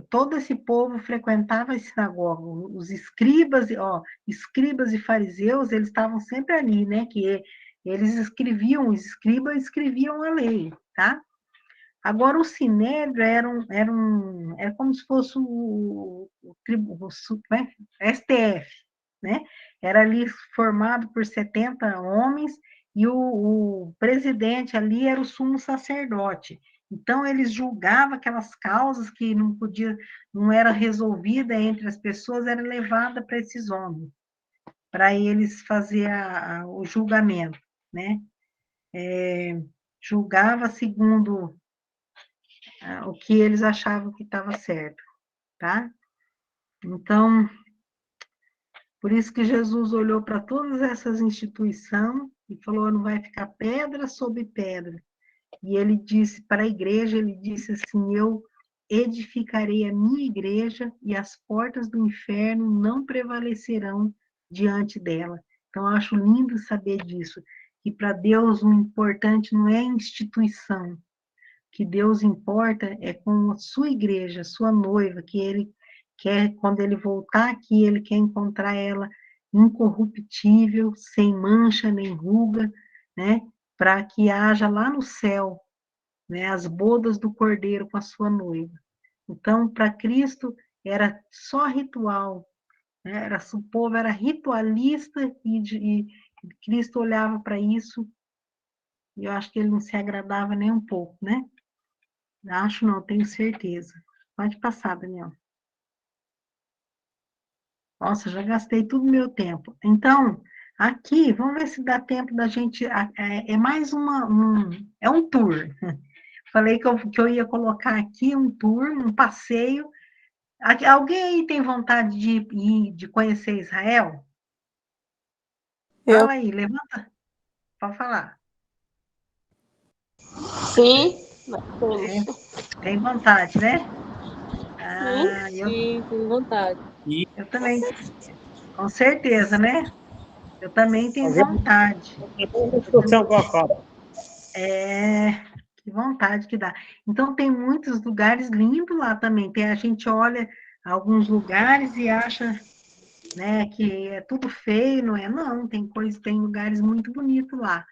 todo esse povo frequentava a sinagoga. Os escribas e fariseus, eles estavam sempre ali, né? Que eles escreviam, os escribas escreviam a lei, tá? Agora, o sinédrio era como se fosse o STF, né? Era ali formado por 70 homens, e o presidente ali era o sumo sacerdote. Então, eles julgavam aquelas causas que não era resolvida entre as pessoas, era levada para esses homens, para eles fazer o julgamento, né? Julgava segundo o que eles achavam que estava certo, tá? Então, por isso que Jesus olhou para todas essas instituições e falou, não vai ficar pedra sobre pedra. E ele disse para a igreja, ele disse assim, eu edificarei a minha igreja e as portas do inferno não prevalecerão diante dela. Então, eu acho lindo saber disso, que para Deus o importante não é a instituição, que Deus importa é com a sua igreja, a sua noiva, que ele quer, quando ele voltar aqui, ele quer encontrar ela incorruptível, sem mancha nem ruga, né? Para que haja lá no céu, né, as bodas do Cordeiro com a sua noiva. Então, para Cristo, era só ritual, né? O povo era ritualista e Cristo olhava para isso e eu acho que ele não se agradava nem um pouco, né? Acho não, tenho certeza. Pode passar, Daniel. Nossa, já gastei todo o meu tempo. Então, aqui, vamos ver se dá tempo da gente. É mais é um tour. Falei que eu ia colocar aqui um tour, um passeio. Alguém aí tem vontade de conhecer Israel? Eu Fala aí, levanta. Pode falar. sim, nós temos. Tem vontade, né? Sim. Sim, tenho vontade. Eu também, com certeza, né? Eu também tenho vontade. Que vontade que dá. Então, tem muitos lugares lindos lá também. A gente olha alguns lugares e acha, né, que é tudo feio, não é? Não, tem lugares muito bonitos lá.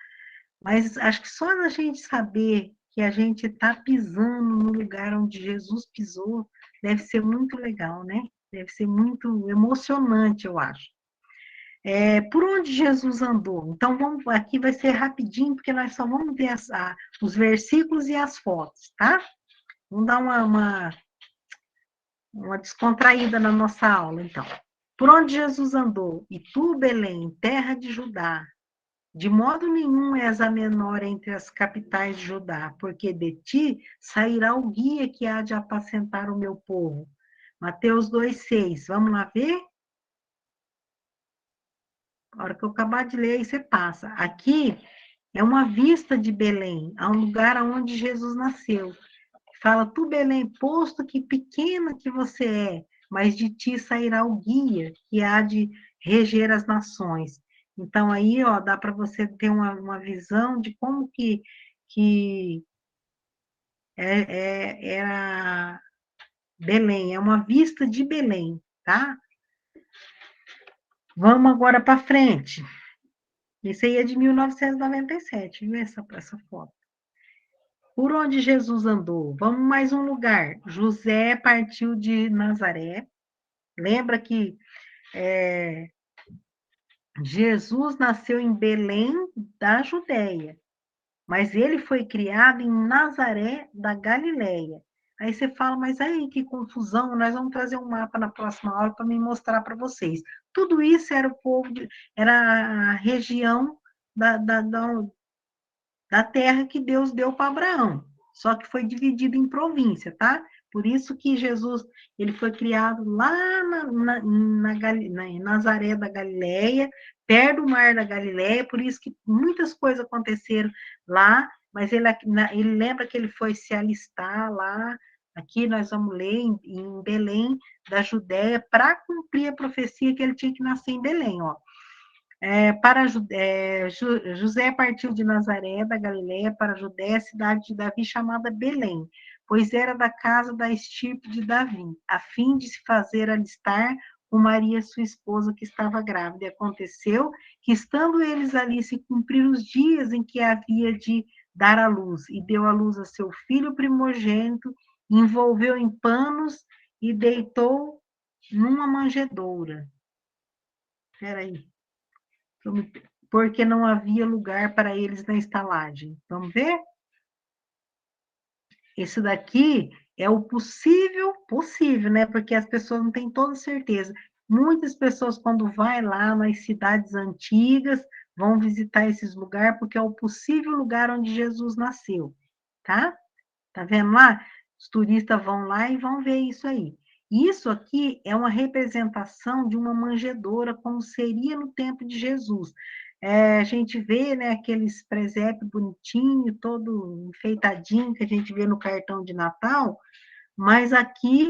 Mas acho que só a gente saber que a gente está pisando no lugar onde Jesus pisou, deve ser muito legal, né? Deve ser muito emocionante, eu acho. Por onde Jesus andou? Então, aqui vai ser rapidinho, porque nós só vamos ver os versículos e as fotos, tá? Vamos dar uma descontraída na nossa aula, então. Por onde Jesus andou? E tu, Belém, terra de Judá, de modo nenhum és a menor entre as capitais de Judá, porque de ti sairá o guia que há de apacentar o meu povo. Mateus 2,6. Vamos lá ver? A hora que eu acabar de ler, aí você passa. Aqui é uma vista de Belém, a um lugar onde Jesus nasceu. Fala, tu, Belém, posto que pequena que você é, mas de ti sairá o guia que há de reger as nações. Então, aí, ó, dá para você ter uma visão de como que era Belém, é uma vista de Belém, tá? Vamos agora para frente. Esse aí é de 1997, viu essa foto? Por onde Jesus andou? Vamos mais um lugar. José partiu de Nazaré. Lembra que Jesus nasceu em Belém da Judéia, mas ele foi criado em Nazaré da Galileia. Aí você fala, mas aí que confusão, nós vamos trazer um mapa na próxima aula para me mostrar para vocês. Tudo isso era o povo, era a região da terra que Deus deu para Abraão, só que foi dividido em província, tá? Por isso que Jesus, ele foi criado lá em Nazaré da Galileia, perto do mar da Galileia, por isso que muitas coisas aconteceram lá, mas ele lembra que ele foi se alistar lá, aqui nós vamos ler em Belém da Judéia, para cumprir a profecia que ele tinha que nascer em Belém, ó. José partiu de Nazaré, da Galiléia, para a Judéia, cidade de Davi, chamada Belém, pois era da casa da estirpe de Davi, a fim de se fazer alistar com Maria, sua esposa, que estava grávida. E aconteceu que, estando eles ali, se cumpriram os dias em que havia de dar à luz, e deu à luz a seu filho primogênito, envolveu em panos e deitou numa manjedoura. Espera aí. Porque não havia lugar para eles na estalagem. Vamos ver? Esse daqui é o possível, né? Porque as pessoas não têm toda certeza. Muitas pessoas, quando vai lá nas cidades antigas, vão visitar esses lugares, porque é o possível lugar onde Jesus nasceu, tá? Tá vendo lá? Os turistas vão lá e vão ver isso aí. Isso aqui é uma representação de uma manjedoura, como seria no tempo de Jesus. A gente vê, né, aqueles presépios bonitinho, todo enfeitadinho, que a gente vê no cartão de Natal, mas aqui,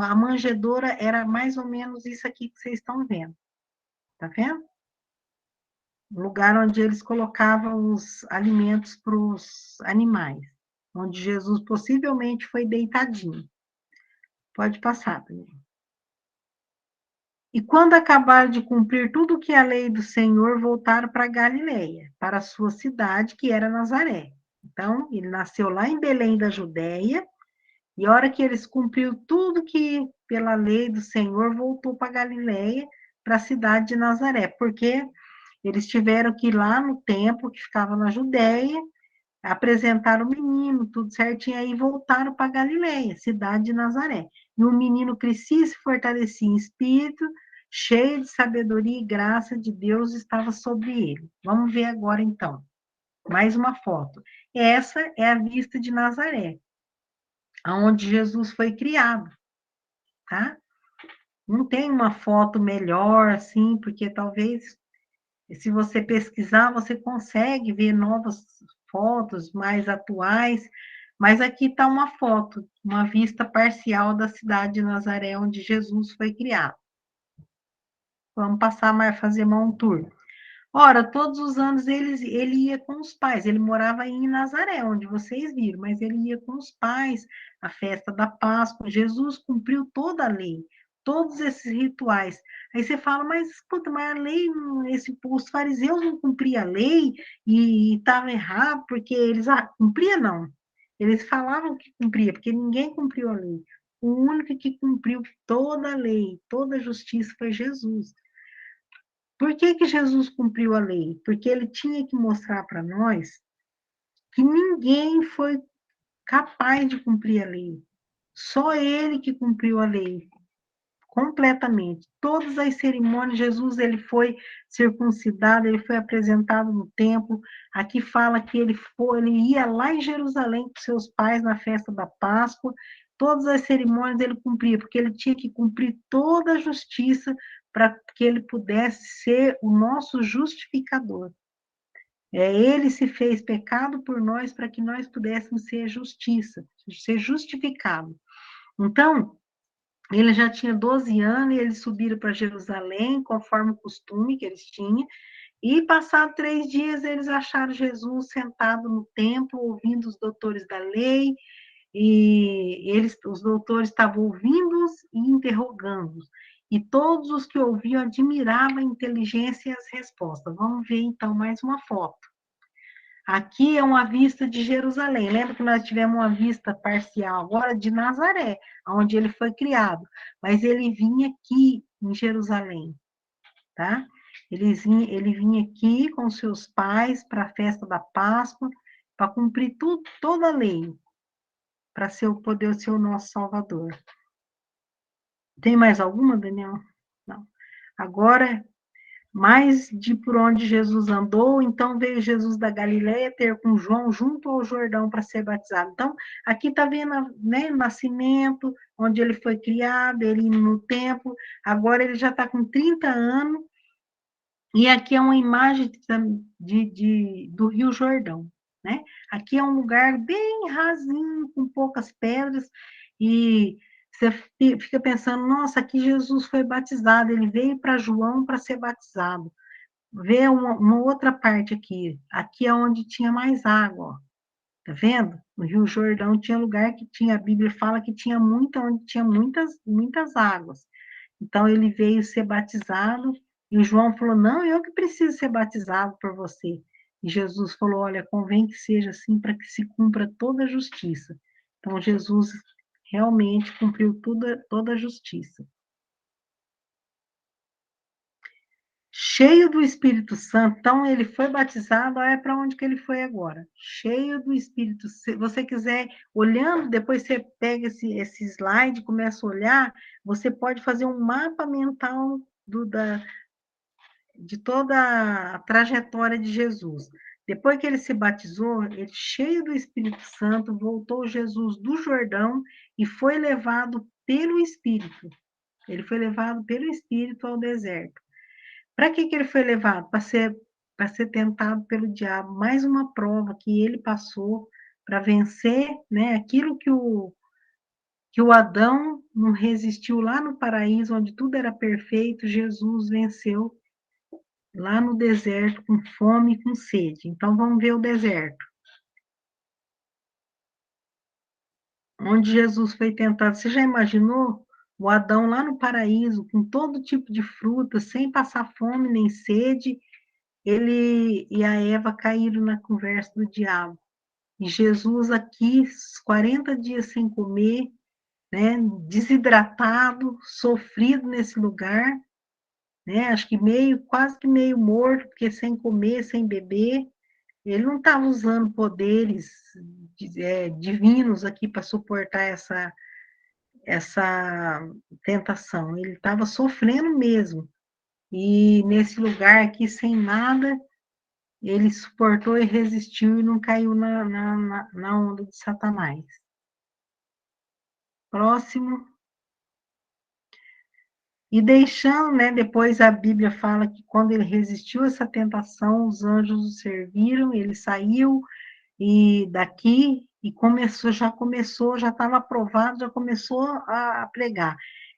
a manjedoura era mais ou menos isso aqui que vocês estão vendo. Tá vendo? O lugar onde eles colocavam os alimentos para os animais, onde Jesus possivelmente foi deitadinho. Pode passar, Daniel. E quando acabaram de cumprir tudo que a lei do Senhor, voltaram para Galileia, para a sua cidade, que era Nazaré. Então, ele nasceu lá em Belém da Judéia, e a hora que eles cumpriram tudo que pela lei do Senhor, voltou para Galileia, para a cidade de Nazaré, porque eles tiveram que ir lá no templo que ficava na Judéia, apresentaram o menino, tudo certinho, aí voltaram para Galileia, cidade de Nazaré. E o menino crescia e se fortalecia em espírito, cheio de sabedoria e graça de Deus estava sobre ele. Vamos ver agora, então, mais uma foto. Essa é a vista de Nazaré, onde Jesus foi criado, tá? Não tem uma foto melhor, assim, porque talvez, se você pesquisar, você consegue ver novas fotos mais atuais, mas aqui está uma foto, uma vista parcial da cidade de Nazaré, onde Jesus foi criado. Vamos passar mais, fazer mais um tour. Ora, todos os anos ele ia com os pais, ele morava em Nazaré, onde vocês viram, mas ele ia com os pais, a festa da Páscoa, Jesus cumpriu toda a lei, todos esses rituais. Aí você fala, mas escuta, mas a lei, os fariseus não cumpriam a lei e estava errado, porque eles cumpriam, não. Eles falavam que cumpria, porque ninguém cumpriu a lei. O único que cumpriu toda a lei, toda a justiça foi Jesus. Por que Jesus cumpriu a lei? Porque ele tinha que mostrar para nós que ninguém foi capaz de cumprir a lei. Só ele que cumpriu a lei completamente. Todas as cerimônias, Jesus ele foi circuncidado, ele foi apresentado no templo. Aqui fala que ele ia lá em Jerusalém com seus pais na festa da Páscoa. Todas as cerimônias ele cumpria, porque ele tinha que cumprir toda a justiça para que ele pudesse ser o nosso justificador. Ele se fez pecado por nós para que nós pudéssemos ser justiça, ser justificado. Então, ele já tinha 12 anos e eles subiram para Jerusalém, conforme o costume que eles tinham, e passados 3 dias eles acharam Jesus sentado no templo, ouvindo os doutores da lei, e os doutores estavam ouvindo-os e interrogando-os. E todos os que ouviam admiravam a inteligência e as respostas. Vamos ver, então, mais uma foto. Aqui é uma vista de Jerusalém. Lembra que nós tivemos uma vista parcial agora de Nazaré, onde ele foi criado. Mas ele vinha aqui em Jerusalém, tá? Ele vinha aqui com seus pais para a festa da Páscoa, para cumprir toda a lei, para poder ser o nosso Salvador. Tem mais alguma, Daniel? Não. Agora, mais de por onde Jesus andou, então veio Jesus da Galileia ter com João junto ao Jordão para ser batizado. Então, aqui está vendo, né, o nascimento, onde ele foi criado, ele indo no templo, agora ele já está com 30 anos, e aqui é uma imagem do Rio Jordão, né? Aqui é um lugar bem rasinho, com poucas pedras, e você fica pensando, nossa, aqui Jesus foi batizado, ele veio para João para ser batizado. Vê uma outra parte aqui é onde tinha mais água, ó. Tá vendo? No Rio Jordão tinha lugar que tinha, a Bíblia fala que tinha onde tinha muitas águas. Então ele veio ser batizado, e o João falou: não, eu que preciso ser batizado por você. E Jesus falou: olha, convém que seja assim para que se cumpra toda a justiça. Então Jesus realmente cumpriu toda a justiça. Cheio do Espírito Santo, então ele foi batizado, olha para onde que ele foi agora. Cheio do Espírito. Se você quiser, olhando, depois você pega esse slide, começa a olhar, você pode fazer um mapa mental de toda a trajetória de Jesus. Depois que ele se batizou, ele, cheio do Espírito Santo, voltou Jesus do Jordão e foi levado pelo Espírito. Ele foi levado pelo Espírito ao deserto. Para que ele foi levado? Para ser tentado pelo diabo. Mais uma prova que ele passou para vencer, né, aquilo que o Adão não resistiu lá no paraíso, onde tudo era perfeito. Jesus venceu lá no deserto, com fome e com sede. Então, vamos ver o deserto. Onde Jesus foi tentado. Você já imaginou o Adão lá no paraíso, com todo tipo de fruta, sem passar fome nem sede? Ele e a Eva caíram na conversa do diabo. E Jesus aqui, 40 dias sem comer, né, desidratado, sofrido nesse lugar, né, acho que quase que meio morto, porque sem comer, sem beber. Ele não estava usando poderes divinos aqui para suportar essa tentação. Ele estava sofrendo mesmo. E nesse lugar aqui, sem nada, ele suportou e resistiu e não caiu na onda de Satanás. Próximo. E deixando, né, depois a Bíblia fala que quando ele resistiu a essa tentação, os anjos o serviram, ele saiu e daqui e já estava aprovado, já começou a pregar.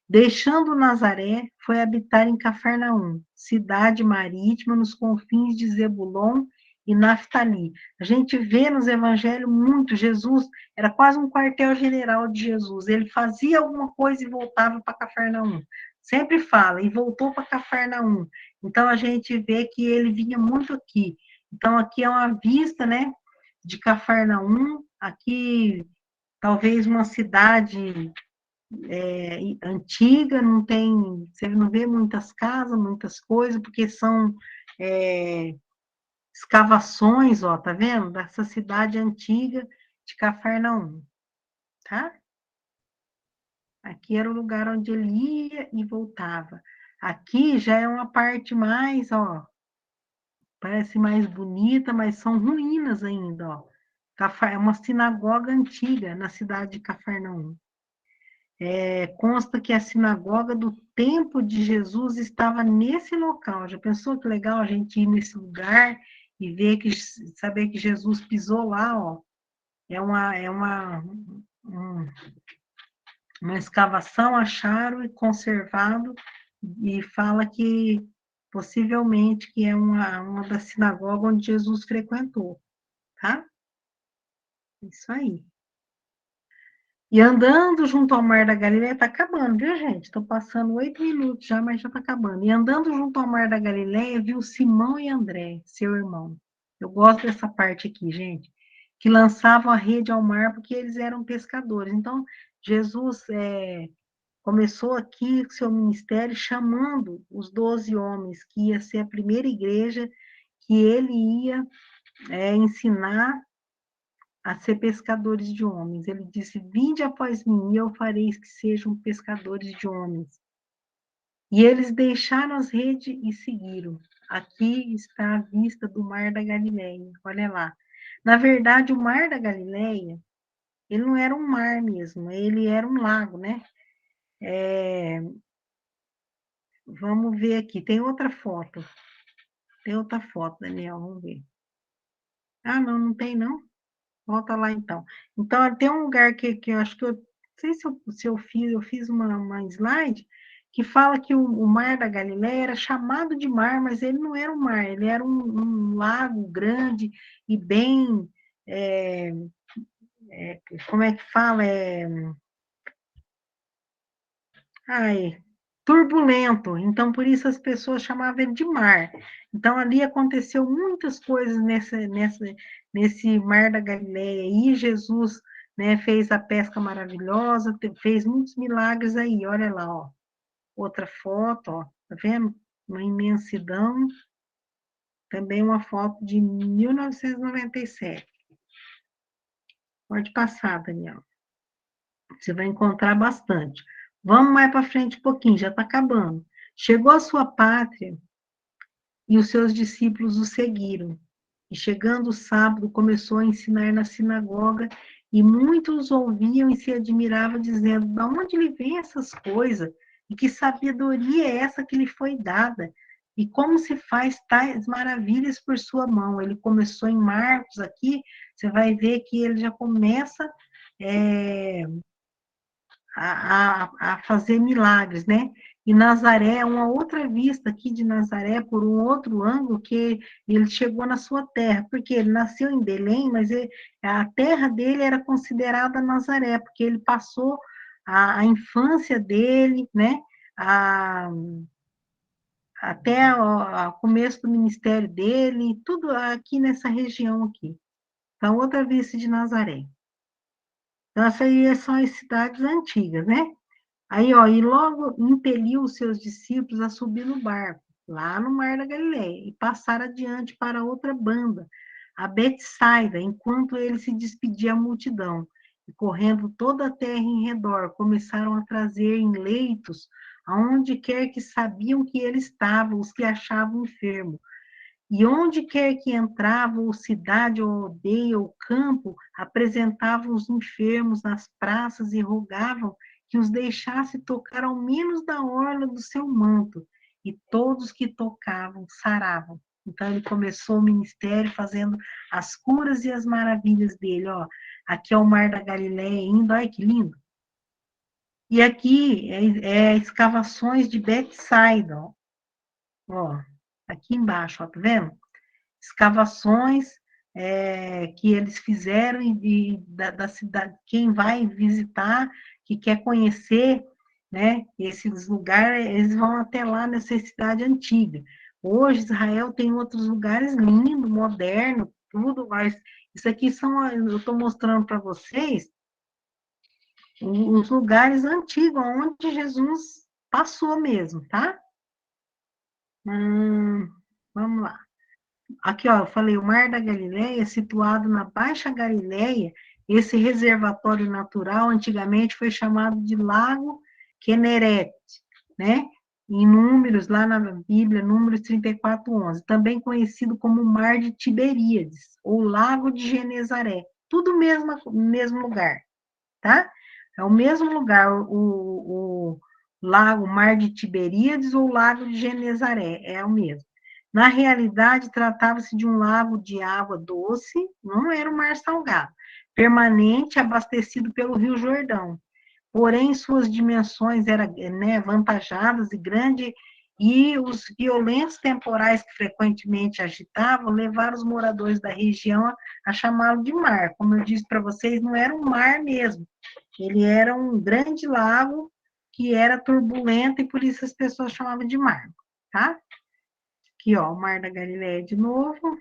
Deixando Nazaré, foi habitar em Cafarnaum, cidade marítima nos confins de Zebulon e Naftali. A gente vê nos evangelhos muito, Jesus era quase um quartel-general de Jesus. Ele fazia alguma coisa e voltava para Cafarnaum. Sempre fala, e voltou para Cafarnaum. Então a gente vê que ele vinha muito aqui. Então aqui é uma vista, né, de Cafarnaum, aqui talvez uma cidade antiga, você não vê muitas casas, muitas coisas, porque são escavações, ó, tá vendo? Dessa cidade antiga de Cafarnaum, tá? Aqui era o lugar onde ele ia e voltava. Aqui já é uma parte mais, ó, parece mais bonita, mas são ruínas ainda, ó. É uma sinagoga antiga na cidade de Cafarnaum. Consta que a sinagoga do tempo de Jesus estava nesse local. Já pensou que legal a gente ir nesse lugar e saber que Jesus pisou lá, ó? Uma escavação, acharam e conservado, e fala que possivelmente que é uma das sinagogas onde Jesus frequentou, tá? Isso aí. E andando junto ao mar da Galileia, está acabando, viu, gente? Estou passando 8 minutos já, mas já está acabando. E andando junto ao mar da Galileia, viu Simão e André, seu irmão. Eu gosto dessa parte aqui, gente. Que lançavam a rede ao mar porque eles eram pescadores. Então, Jesus começou aqui seu ministério chamando os 12 homens, que ia ser a primeira igreja, que ele ia ensinar a ser pescadores de homens. Ele disse: vinde após mim, e eu farei que sejam pescadores de homens. E eles deixaram as redes e seguiram. Aqui está a vista do Mar da Galileia. Olha lá. Na verdade, o Mar da Galileia, ele não era um mar mesmo, ele era um lago, né? Vamos ver aqui, tem outra foto. Tem outra foto, Daniel, vamos ver. Ah, não, não tem, não? Volta lá, então. Então, tem um lugar que eu acho que eu... Não sei se eu fiz uma slide que fala que o Mar da Galileia era chamado de mar, mas ele não era um mar, ele era um lago grande e bem... como é que fala? Turbulento. Então, por isso as pessoas chamavam ele de mar. Então, ali aconteceu muitas coisas nesse Mar da Galileia. E Jesus, né, fez a pesca maravilhosa, fez muitos milagres aí. Olha lá, ó. Outra foto, ó. Tá vendo? Uma imensidão. Também uma foto de 1997. Pode passar, Daniel. Você vai encontrar bastante. Vamos mais para frente um pouquinho, já está acabando. Chegou a sua pátria e os seus discípulos o seguiram. E chegando o sábado, começou a ensinar na sinagoga, e muitos ouviam e se admiravam, dizendo: de onde lhe vem essas coisas? E que sabedoria é essa que lhe foi dada? E como se faz tais maravilhas por sua mão? Ele começou em Marcos aqui, você vai ver que ele já começa a fazer milagres, né? E Nazaré é uma outra vista aqui de Nazaré, por um outro ângulo, que ele chegou na sua terra, porque ele nasceu em Belém, mas a terra dele era considerada Nazaré, porque ele passou a infância dele, né? Até o começo do ministério dele, tudo aqui nessa região aqui. Então, outra vista de Nazaré. Então, essas aí são as cidades antigas, né? Aí, ó, e logo impeliu os seus discípulos a subir no barco, lá no Mar da Galileia, e passar adiante para outra banda, a Betsaida, enquanto ele se despedia à multidão. E correndo toda a terra em redor, começaram a trazer em leitos, aonde quer que sabiam que ele estava, os que achavam enfermo. E onde quer que entrava, ou cidade, ou aldeia, ou campo, apresentavam os enfermos nas praças e rogavam que os deixasse tocar ao menos da orla do seu manto. E todos que tocavam saravam. Então, ele começou o ministério fazendo as curas e as maravilhas dele. Ó, aqui é o Mar da Galileia indo, olha que lindo. E aqui é escavações de Betsaida, ó, aqui embaixo, ó, tá vendo? Escavações que eles fizeram da cidade, quem vai visitar, que quer conhecer, né, esses lugares, eles vão até lá nessa cidade antiga. Hoje, Israel tem outros lugares lindos, modernos, tudo, mas isso aqui eu estou mostrando para vocês os lugares antigos, onde Jesus passou mesmo, tá? Vamos lá. Aqui, ó, eu falei, o Mar da Galileia, situado na Baixa Galileia, esse reservatório natural antigamente foi chamado de Lago Quenerete, né? Em Números, lá na Bíblia, Números 34:11, também conhecido como Mar de Tiberíades, ou Lago de Genezaré, tudo mesmo lugar, tá? É o mesmo lugar, o lago Mar de Tiberíades ou Lago de Genezaré, é o mesmo. Na realidade, tratava-se de um lago de água doce, não era um mar salgado, permanente, abastecido pelo Rio Jordão. Porém, suas dimensões eram, né, avantajadas e grandes, e os violentos temporais que frequentemente agitavam levaram os moradores da região a chamá-lo de mar. Como eu disse para vocês, não era um mar mesmo, Ele era um grande lago que era turbulento e por isso as pessoas chamavam de mar, tá? Aqui, ó, o Mar da Galileia de novo.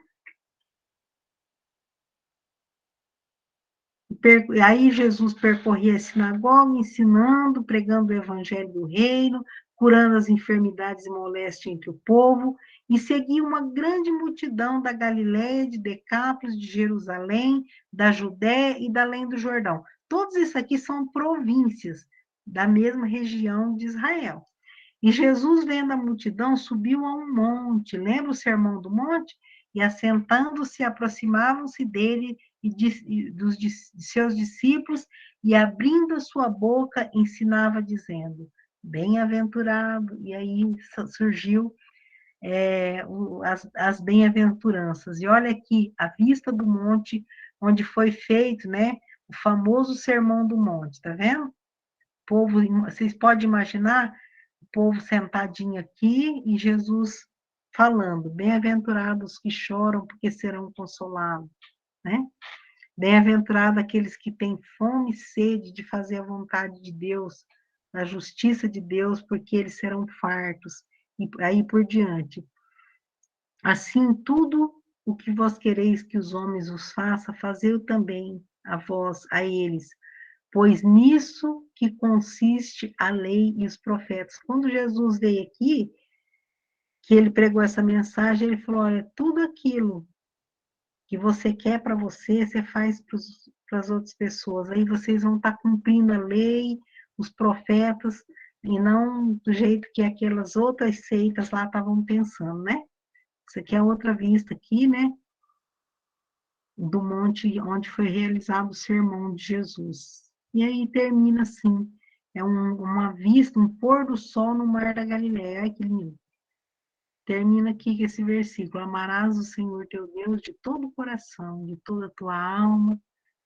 Aí Jesus percorria a sinagoga, ensinando, pregando o evangelho do reino, curando as enfermidades e moléstias entre o povo, e seguia uma grande multidão da Galiléia, de Decápolis, de Jerusalém, da Judéia e da além do Jordão. Todos isso aqui são províncias da mesma região de Israel. E Jesus, vendo a multidão, subiu a um monte. Lembra o sermão do monte? E assentando-se, aproximavam-se dele de seus discípulos, e abrindo a sua boca, ensinava, dizendo: bem-aventurado. E aí surgiu as bem-aventuranças. E olha aqui, a vista do monte, onde foi feito, né, o famoso sermão do monte, tá vendo? O povo, vocês podem imaginar o povo sentadinho aqui e Jesus falando: bem-aventurados que choram, porque serão consolados, né? Bem-aventurado aqueles que têm fome e sede de fazer a vontade de Deus, a justiça de Deus, porque eles serão fartos, e aí por diante. Assim, tudo o que vós quereis que os homens os façam, fazei-o também a vós, a eles, pois nisso que consiste a lei e os profetas. Quando Jesus veio aqui, que ele pregou essa mensagem, ele falou: olha, tudo aquilo que você quer para você, você faz para as outras pessoas. Aí vocês vão estar cumprindo a lei, os profetas, e não do jeito que aquelas outras seitas lá estavam pensando, né? Isso aqui é outra vista aqui, né? Do monte onde foi realizado o sermão de Jesus. E aí termina assim, uma vista, um pôr do sol no mar da Galileia. Olha que lindo. Termina aqui com esse versículo: amarás o Senhor teu Deus de todo o coração, de toda a tua alma,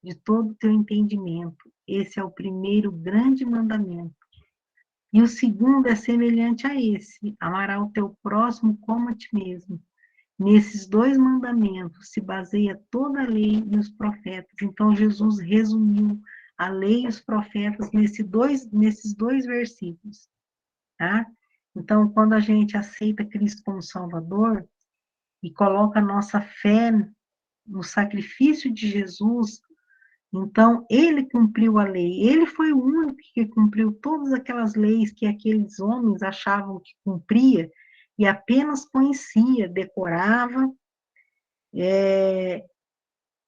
de todo o teu entendimento. Esse é o primeiro grande mandamento. E o segundo é semelhante a esse: amarás o teu próximo como a ti mesmo. Nesses dois mandamentos se baseia toda a lei e os profetas. Então, Jesus resumiu a lei e os profetas nesses dois versículos, tá? Então, quando a gente aceita Cristo como Salvador e coloca a nossa fé no sacrifício de Jesus, então ele cumpriu a lei. Ele foi o único que cumpriu todas aquelas leis que aqueles homens achavam que cumpria e apenas conhecia, decorava.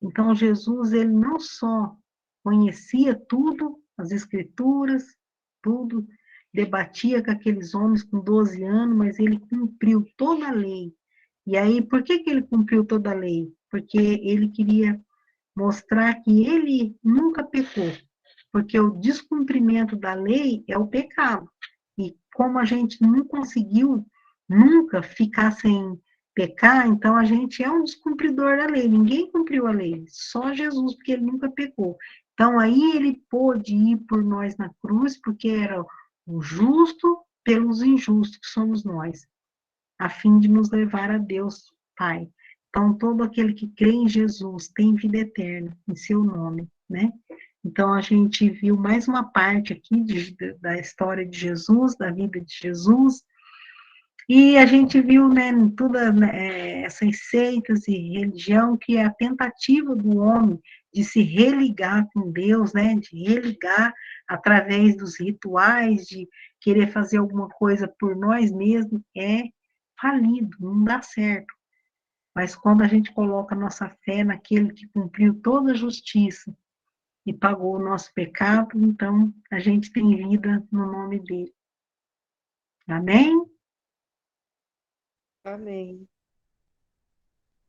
Então, Jesus, ele não só conhecia tudo, as escrituras, tudo, debatia com aqueles homens com 12 anos, mas ele cumpriu toda a lei. E aí, por que ele cumpriu toda a lei? Porque ele queria mostrar que ele nunca pecou, porque o descumprimento da lei é o pecado. E como a gente não conseguiu nunca ficar sem pecar, então a gente é um descumpridor da lei. Ninguém cumpriu a lei, só Jesus, porque ele nunca pecou. Então aí ele pôde ir por nós na cruz, porque era o justo pelos injustos, que somos nós, a fim de nos levar a Deus Pai. Então, todo aquele que crê em Jesus tem vida eterna em seu nome, né? Então, a gente viu mais uma parte aqui da história de Jesus, da vida de Jesus, e a gente viu, né, todas essas seitas e religião, que é a tentativa do homem de se religar com Deus, né, de religar através dos rituais, de querer fazer alguma coisa por nós mesmos, é falido, não dá certo. Mas quando a gente coloca a nossa fé naquele que cumpriu toda a justiça e pagou o nosso pecado, então a gente tem vida no nome dele. Amém? Amém.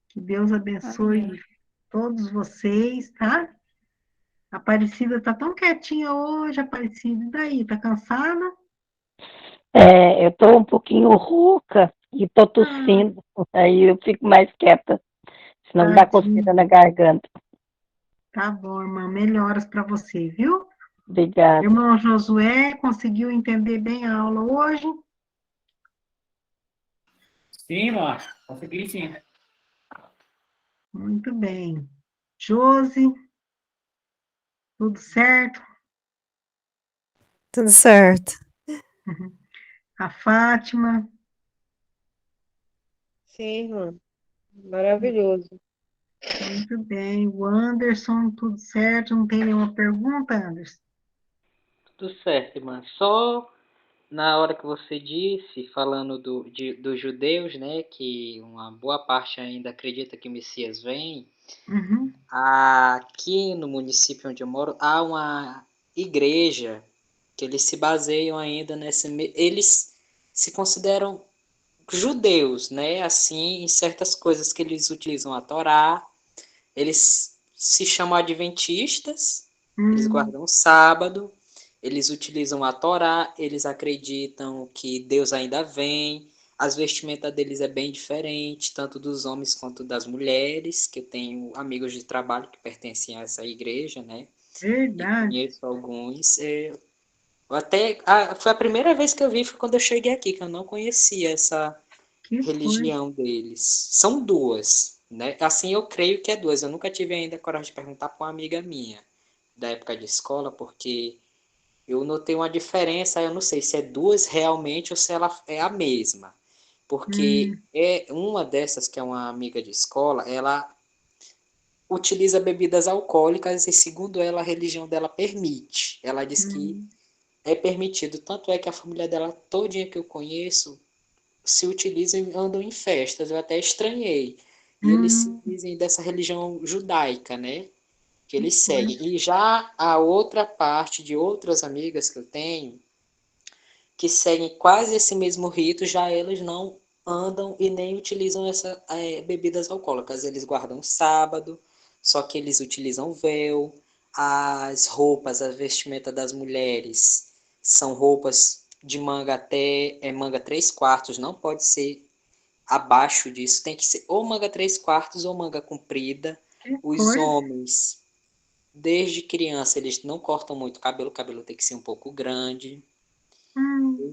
Que Deus abençoe Amém. todos vocês, tá? A Aparecida tá tão quietinha hoje, Aparecida. E daí, tá cansada? Eu tô um pouquinho rouca e tô tossindo, aí eu fico mais quieta, senão dá coceira na Tadinha. garganta. Tá bom, irmã. Melhoras para você, viu? Obrigada. Irmão Josué, conseguiu entender bem a aula hoje? Sim, Márcio. Consegui sim. Muito bem. Josi, tudo certo? Tudo certo. A Fátima, Sim, irmã. Maravilhoso. muito bem. O Anderson, tudo certo? Não tem nenhuma pergunta, Anderson? Tudo certo, irmã. Só na hora que você disse, falando dos judeus, né, que uma boa parte ainda acredita que o Messias vem, Uhum. aqui no município onde eu moro, há uma igreja que eles se baseiam ainda eles se consideram judeus, né, assim, em certas coisas que eles utilizam a Torá, eles se chamam adventistas, eles guardam o sábado, eles utilizam a Torá, eles acreditam que Deus ainda vem, as vestimentas deles é bem diferente, tanto dos homens quanto das mulheres, que eu tenho amigos de trabalho que pertencem a essa igreja, né? E Verdade. conheço alguns. Foi a primeira vez que eu vi, foi quando eu cheguei aqui, que eu não conhecia essa Que coisa. religião deles. São duas, né? Assim, eu creio que é duas. Eu nunca tive ainda coragem de perguntar para uma amiga minha da época de escola, porque eu notei uma diferença, eu não sei se é duas realmente ou se ela é a mesma. Porque é uma dessas, que é uma amiga de escola, ela utiliza bebidas alcoólicas e, segundo ela, a religião dela permite. Ela diz que é permitido. Tanto é que a família dela, todinha que eu conheço, se utilizam e andam em festas. Eu até estranhei. E eles se dizem dessa religião judaica, né? Que eles seguem. E já a outra parte de outras amigas que eu tenho, que seguem quase esse mesmo rito, já eles não andam e nem utilizam bebidas alcoólicas. Eles guardam sábado, só que eles utilizam véu, as roupas, a vestimenta das mulheres são roupas de manga até manga 3/4, não pode ser abaixo disso, tem que ser ou manga 3/4 ou manga comprida. Que Os coisa. homens, desde criança, eles não cortam muito o cabelo tem que ser um pouco grande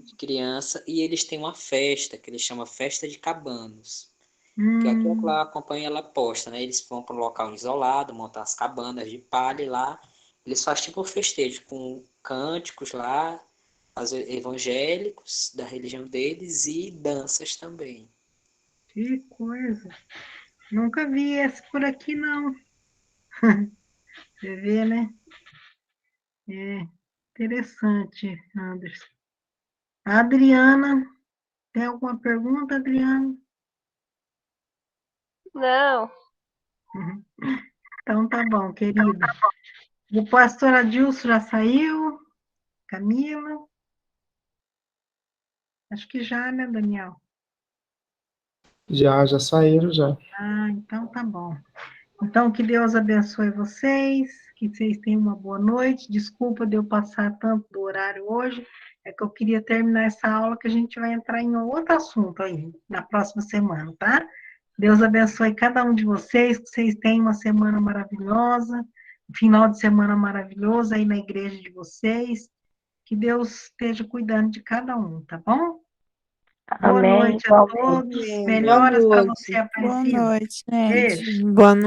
de criança, e eles têm uma festa que eles chamam Festa de Cabanos, que aqui eu acompanho ela posta, né? Eles vão para um local isolado, montar as cabanas de palha e lá eles fazem tipo um festejo com cânticos lá, evangélicos da religião deles e danças também. Que coisa. Nunca vi esse por aqui, não. Você vê, né? É interessante, Anderson. A Adriana, tem alguma pergunta, Adriana? Não. Então tá bom, querida. O pastor Adilson já saiu? Camila? Acho que já, né, Daniel? Já saíram, já. Ah, então tá bom. Então, que Deus abençoe vocês, que vocês tenham uma boa noite. Desculpa de eu passar tanto do horário hoje, é que eu queria terminar essa aula, que a gente vai entrar em outro assunto aí, na próxima semana, tá? Deus abençoe cada um de vocês, que vocês tenham uma semana maravilhosa, um final de semana maravilhoso aí na igreja de vocês. Que Deus esteja cuidando de cada um, tá bom? Boa Amém, noite a igualmente. todos. Amém. Boa Melhoras para noite. você, Boa Aparecida. noite, gente. Beijo. Boa noite.